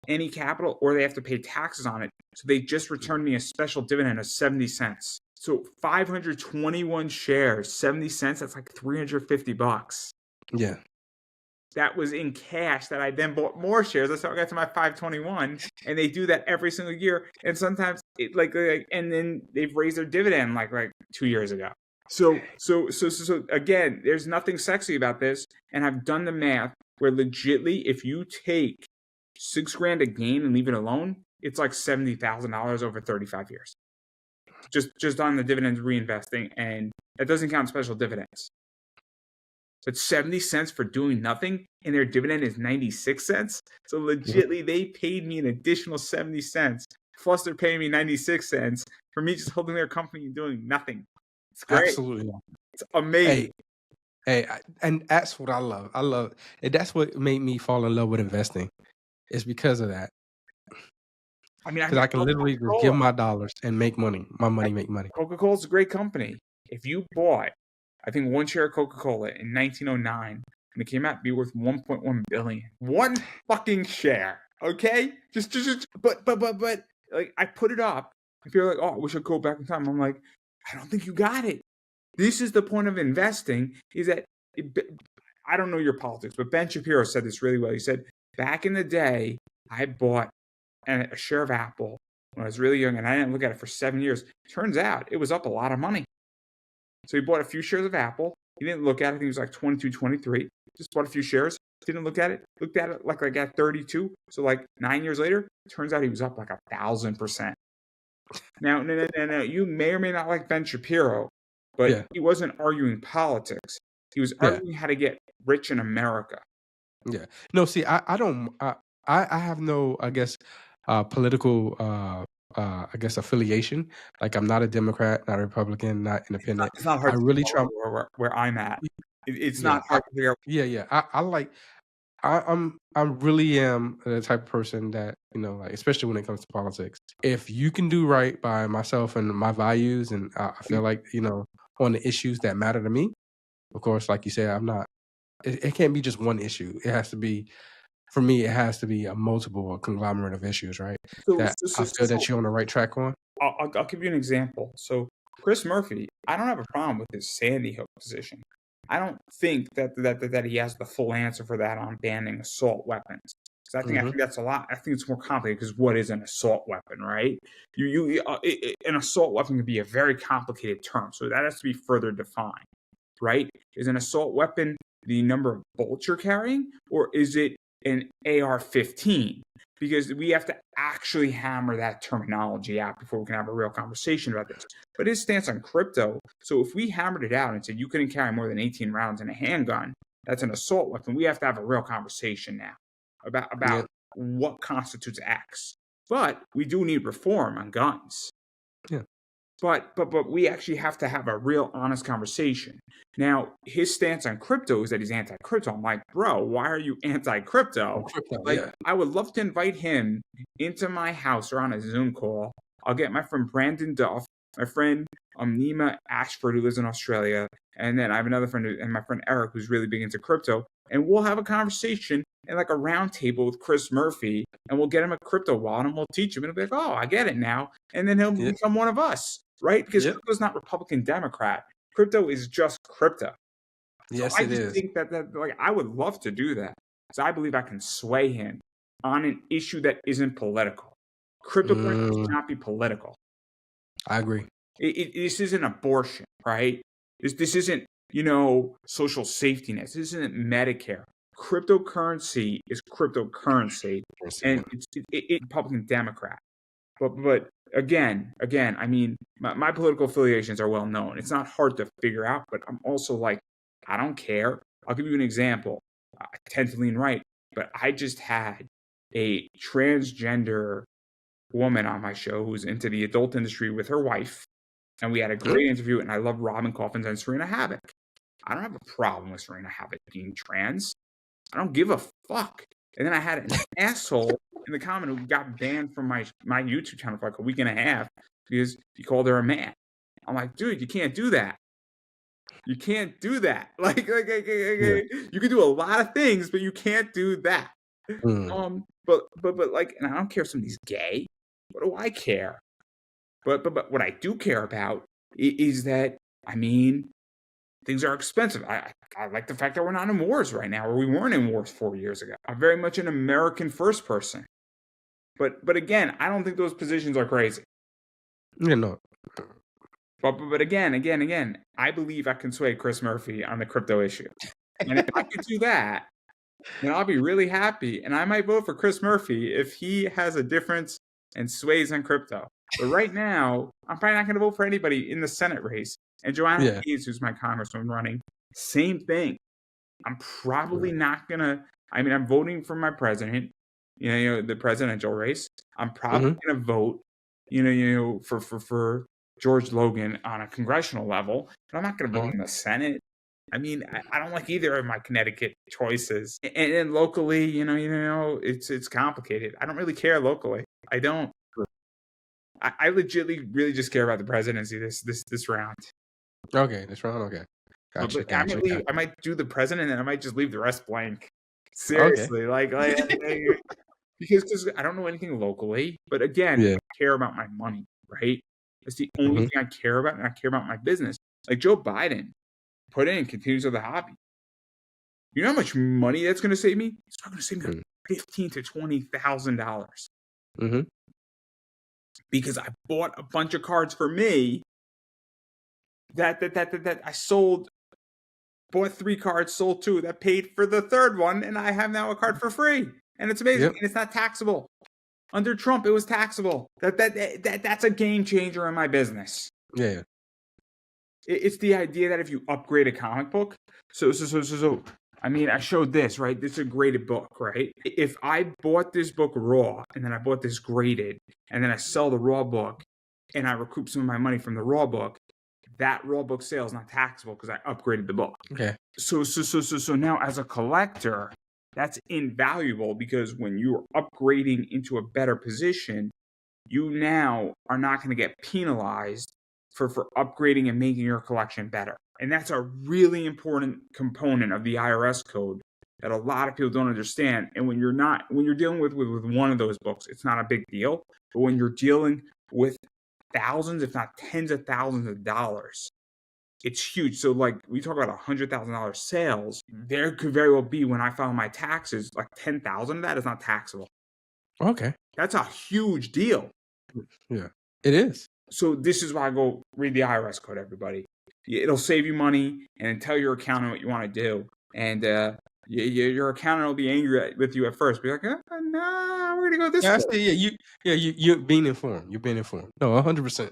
any capital, or they have to pay taxes on it. So they just returned me a special dividend of 70 cents. So 521 shares, 70 cents, that's like $350. Yeah. That was in cash that I then bought more shares. That's how I got to my 521. And they do that every single year. And sometimes and then they've raised their dividend like 2 years ago. So again, there's nothing sexy about this. And I've done the math where legitly, if you take $6,000 a gain and leave it alone, it's like $70,000 over 35 years. Just on the dividends reinvesting, and that doesn't count special dividends. So it's 70 cents for doing nothing, and their dividend is 96 cents. So legitly, they paid me an additional 70 cents. Plus, they're paying me 96 cents for me just holding their company and doing nothing. It's great. Absolutely. It's amazing. And that's what I love. I love it. That's what made me fall in love with investing. It's because of that. I mean, because I can literally just give my dollars and make money. My money make money. Coca-Cola's a great company. If you bought, I think, 1 share of Coca-Cola in 1909, and it came out to be worth $1.1 billion. 1 fucking share, okay? But like, I put it up, and people are like, "Oh, I wish I could go back in time." I'm like, I don't think you got it. This is the point of investing. Is that I don't know your politics, but Ben Shapiro said this really well. He said, back in the day, I bought a share of Apple when I was really young, and I didn't look at it for 7 years. Turns out it was up a lot of money. So he bought a few shares of Apple. He didn't look at it. I think it was like 22, 23. Just bought a few shares. Didn't look at it. Looked at it like at 32. So like 9 years later, turns out he was up like 1,000%. Now, no. You may or may not like Ben Shapiro, but he wasn't arguing politics. He was arguing how to get rich in America. Yeah. No, see, I don't. I have no, I guess, political, I guess, affiliation. Like, I'm not a Democrat, not a Republican, not independent. It's not hard I to really figure try. out where I'm at. It's Yeah, not hard to figure out. yeah. I like. I really am the type of person that, like, especially when it comes to politics. If you can do right by myself and my values, and I feel like, on the issues that matter to me, of course, like you said, I'm not. It can't be just one issue. It has to be. For me, it has to be a conglomerate of issues, right? That I feel that you're on the right track on. I'll give you an example. So Chris Murphy, I don't have a problem with his Sandy Hook position. I don't think that he has the full answer for that on banning assault weapons. I think that's a lot. I think it's more complicated because what is an assault weapon, right? An assault weapon can be a very complicated term, so that has to be further defined, right? Is an assault weapon the number of bullets you're carrying, or is it an AR-15? Because we have to actually hammer that terminology out before we can have a real conversation about this. But his stance on crypto, so if we hammered it out and said you couldn't carry more than 18 rounds in a handgun, that's an assault weapon. We have to have a real conversation now about what constitutes X. But we do need reform on guns. Yeah. But we actually have to have a real honest conversation. Now, his stance on crypto is that he's anti-crypto. I'm like, bro, why are you anti-crypto? I would love to invite him into my house or on a Zoom call. I'll get my friend Brandon Duff, my friend Nima Ashford, who lives in Australia, and then I have another friend, and my friend Eric, who's really big into crypto, and we'll have a conversation and like a round table with Chris Murphy, and we'll get him a crypto wallet, and we'll teach him, and he'll be like, oh, I get it now, and then he'll become one of us. Right? Because crypto is not Republican, Democrat. Crypto is just crypto. Yes, so it is. I think that like I would love to do that. Because I believe I can sway him on an issue that isn't political. Cryptocurrency should not be political. I agree. This isn't abortion, right? This isn't, social safety nets. This isn't Medicare. Cryptocurrency is cryptocurrency. And it's Republican, Democrat. But again, I mean, my political affiliations are well known. It's not hard to figure out, but I'm also like, I don't care. I'll give you an example. I tend to lean right, but I just had a transgender woman on my show who's into the adult industry with her wife, and we had a great interview, and I love Robin Coffins and Serena Havoc. I don't have a problem with Serena Havoc being trans. I don't give a fuck. And then I had an asshole in the comment who got banned from my YouTube channel for like a week and a half because he called her a man. I'm like, dude, you can't do that. You can't do that. Like you can do a lot of things, but you can't do that. But like, and I don't care if somebody's gay. What do I care? But what I do care about is that, I mean, things are expensive. I like the fact that we're not in wars right now, or we weren't in wars 4 years ago. I'm very much an American first person. But again, I don't think those positions are crazy. Yeah, no. But again, I believe I can sway Chris Murphy on the crypto issue. And if I could do that, then I'll be really happy. And I might vote for Chris Murphy if he has a difference and sways on crypto. But right now, I'm probably not going to vote for anybody in the Senate race. And Joanna Hayes, who's my congresswoman running, same thing. I'm probably not going to, I mean, I'm voting for my president, the presidential race. I'm probably going to vote, for George Logan on a congressional level, but I'm not going to vote in the Senate. I mean, I don't like either of my Connecticut choices. And then locally, it's complicated. I don't really care locally. I don't. I legitimately really just care about the presidency this round. Okay, this round. Okay, gotcha. I might do the president, and I might just leave the rest blank. Seriously, because I don't know anything locally. But again, I care about my money, right? That's the only thing I care about, and I care about my business. Like Joe Biden put in continues with the hobby. You know how much money that's going to save me? It's not going to save me $15,000 to $20,000. because I bought a bunch of cards for me that I sold. Bought 3 cards, sold 2, that paid for the 3rd one, and I have now a card for free. And it's amazing. Yep. And it's not taxable. Under Trump, it was taxable. That's a game changer in my business. Yeah. It's the idea that if you upgrade a comic book, so I mean, I showed this, right? This is a graded book, right? If I bought this book raw, and then I bought this graded, and then I sell the raw book, and I recoup some of my money from the raw book, that raw book sale is not taxable because I upgraded the book. Okay. So now as a collector, that's invaluable because when you're upgrading into a better position, you now are not going to get penalized for upgrading and making your collection better. And that's a really important component of the IRS code that a lot of people don't understand. And when you're dealing with one of those books, it's not a big deal. But when you're dealing with thousands, if not tens of thousands of dollars, it's huge. So like we talk about $100,000 sales, there could very well be, when I file my taxes, like 10,000 of that is not taxable. Okay. That's a huge deal. Yeah, it is. So this is why I go read the IRS code, everybody. It'll save you money, and tell your accountant what you want to do. And your accountant will be angry with you at first. Be like, nah, we're gonna go this way. You're being informed. You're being informed. No, 100%.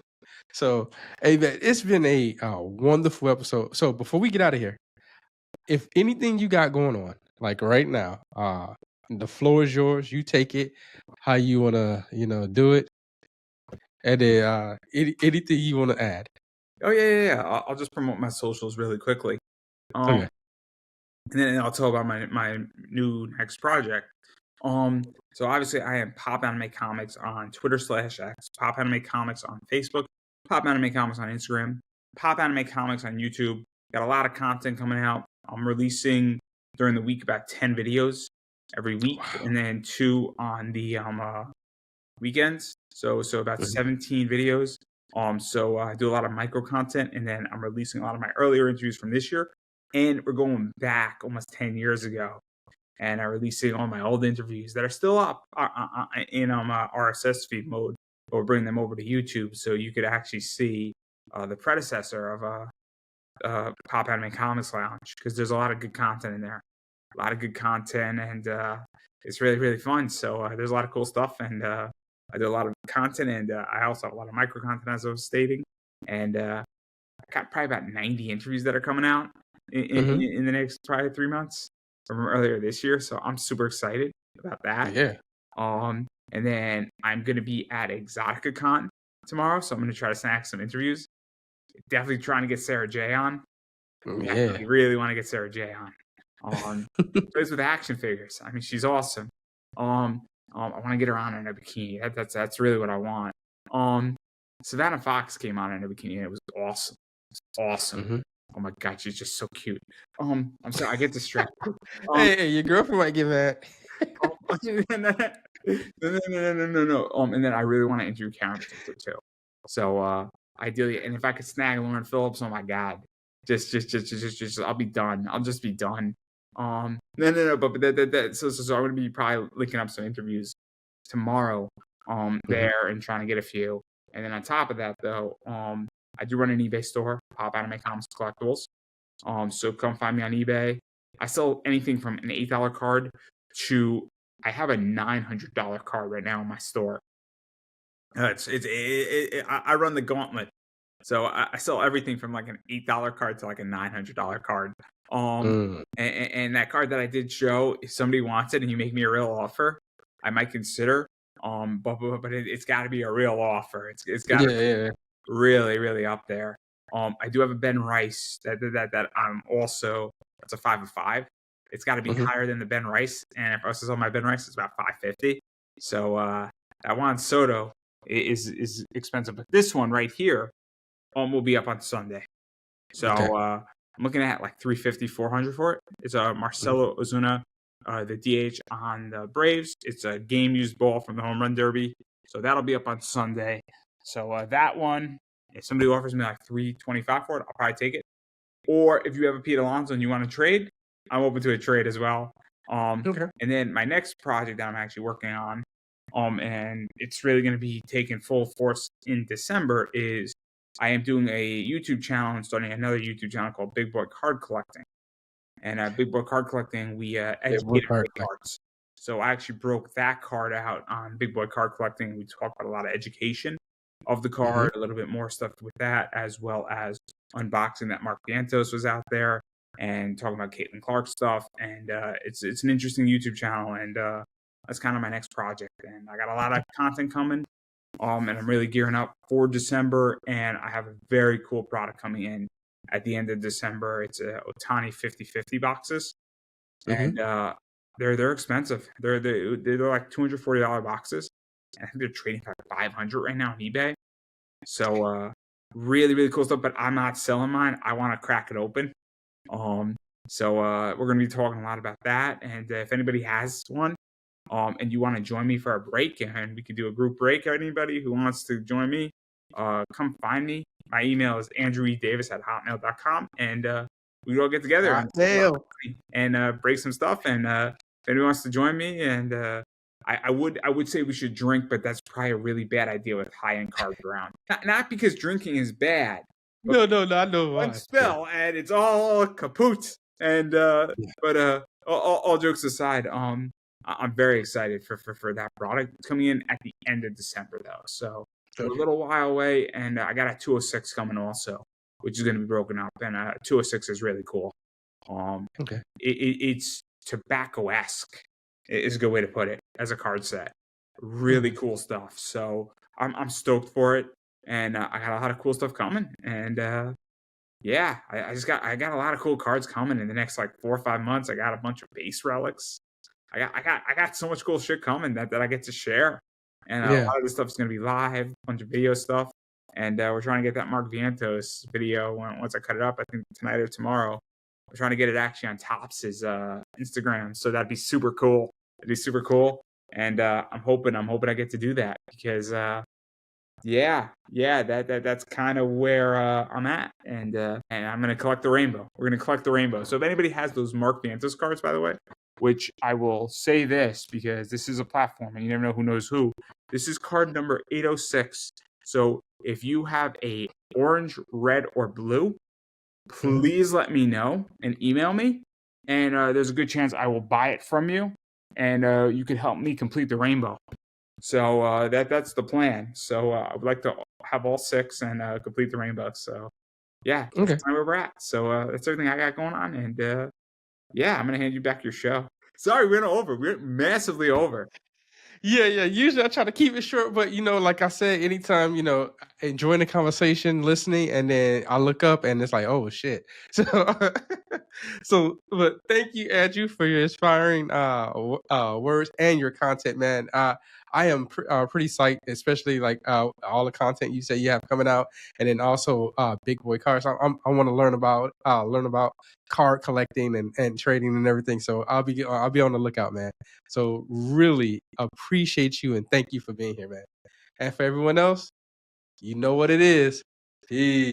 So, hey, man, it's been a wonderful episode. So before we get out of here, if anything you got going on, like right now, the floor is yours. You take it how you wanna, do it, and then anything you wanna add. Oh yeah. I'll just promote my socials really quickly. Okay. And then I'll tell about my new next project. So obviously I am Pop Anime Comics on Twitter/X, Pop Anime Comics on Facebook, Pop Anime Comics on Instagram, Pop Anime Comics on YouTube. Got a lot of content coming out. I'm releasing during the week about 10 videos every week, and then 2 on the weekends. So about 17 videos. So I do a lot of micro content, and then I'm releasing a lot of my earlier interviews from this year. And we're going back almost 10 years ago, and I'm releasing all my old interviews that are still up in RSS feed mode. But we're bringing them over to YouTube, so you could actually see the predecessor of Pop Anime Comics Lounge, because there's a lot of good content in there. A lot of good content, and it's really, really fun. So there's a lot of cool stuff, and I do a lot of content, and I also have a lot of micro content, as I was stating. And I got probably about 90 interviews that are coming out in the next probably 3 months from earlier this year. So I'm super excited about that. Yeah. And then I'm going to be at ExoticaCon tomorrow. So I'm going to try to snag some interviews. Definitely trying to get Sarah J on. Yeah. I really want to get Sarah J on. Plays with action figures. I mean, she's awesome. I want to get her on in a bikini. That's really what I want. Savannah Fox came on in a bikini, and it was awesome. It's awesome. Oh my God, she's just so cute. I'm sorry, I get distracted. Hey, your girlfriend might get mad. No. And then I really want to interview Karen too. So ideally, and if I could snag Lauren Phillips, oh my God, just I'll be done. I'll just be done. No. But so I'm gonna be probably linking up some interviews tomorrow. There, and trying to get a few. And then on top of that, though, I do run an eBay store, Pop Anime Comics Collectibles. So come find me on eBay. I sell anything from an $8 card to, I have a $900 card right now in my store. I run the gauntlet. So I sell everything from like an $8 card to like a $900 card. And that card that I did show, if somebody wants it and you make me a real offer, I might consider. But it's got to be a real offer. It's got to be really, really up there. I do have a Ben Rice that I'm also, that's a 5 of 5. It's got to be higher than the Ben Rice, and if I was to sell my Ben Rice, it's about $550. So that Juan Soto is expensive, but this one right here will be up on Sunday. So I'm looking at like $350, $400 for it. It's a Marcelo Ozuna, the DH on the Braves. It's a game used ball from the Home Run Derby. So that'll be up on Sunday. So that one, if somebody offers me like $325 for it, I'll probably take it. Or if you have a Pete Alonso and you want to trade, I'm open to a trade as well. And then my next project that I'm actually working on and it's really going to be taking full force in December, is I am doing a YouTube channel and starting another YouTube channel called Big Boy Card Collecting. And Big Boy Card Collecting, we educated cards. So I actually broke that card out on Big Boy Card Collecting. We talked about a lot of education of the card, a little bit more stuff with that, as well as unboxing that Mark Vientos was out there and talking about Caitlin Clark stuff. And it's an interesting YouTube channel, and that's kind of my next project. And I got a lot of content coming, and I'm really gearing up for December. And I have a very cool product coming in at the end of December. It's a Otani 50/50 boxes, and they're expensive. They're like $240 boxes. I think they're trading for $500 right now on eBay. So really, really cool stuff. But I'm not selling mine. I want to crack it open. So we're going to be talking a lot about that. And if anybody has one, and you want to join me for a break, and we can do a group break. Anybody who wants to join me, come find me. My email is andrewedavis@hotmail.com, and we can all get together and break some stuff. And if anyone wants to join me, and I would say we should drink, but that's probably a really bad idea with high-end cards around. Not because drinking is bad. No, I know why. One spill, and it's all kaput. And but all jokes aside, I'm very excited for that product. It's coming in at the end of December, though. So we're a little while away, and I got a 206 coming also, which is going to be broken up. And 206 is really cool. It's tobacco-esque is a good way to put it as a card set. Really cool stuff. So I'm stoked for it, and I got a lot of cool stuff coming. And I got a lot of cool cards coming in the next like 4 or 5 months. I got a bunch of base relics. I got so much cool shit coming that I get to share. And a lot of this stuff is going to be live, a bunch of video stuff. And we're trying to get that Mark Vientos video once I cut it up, I think tonight or tomorrow. We're trying to get it actually on Topps' Instagram. So that'd be super cool. It'd be super cool. And I'm hoping I get to do that because that's kind of where I'm at. And I'm going to collect the rainbow. We're going to collect the rainbow. So if anybody has those Mark Vientos cards, by the way, which I will say this because this is a platform and you never know who knows who. This is card number 806. So if you have a orange, red, or blue, please let me know and email me. And there's a good chance I will buy it from you. And you can help me complete the rainbow. So that's the plan. So I would like to have all 6 and complete the rainbow. So that's where we're at. So that's everything I got going on. And I'm going to hand you back your show. Sorry, we went over. We went massively over. Yeah. Usually I try to keep it short, but like I said, anytime, enjoying the conversation, listening, and then I look up and it's like, oh shit. But thank you, Andrew, for your inspiring words and your content, man. I am pretty psyched, especially like all the content you say you have coming out, and then also Big Boy Cards. I want to learn about card collecting and trading and everything. So I'll be on the lookout, man. So really appreciate you and thank you for being here, man. And for everyone else, you know what it is. Peace.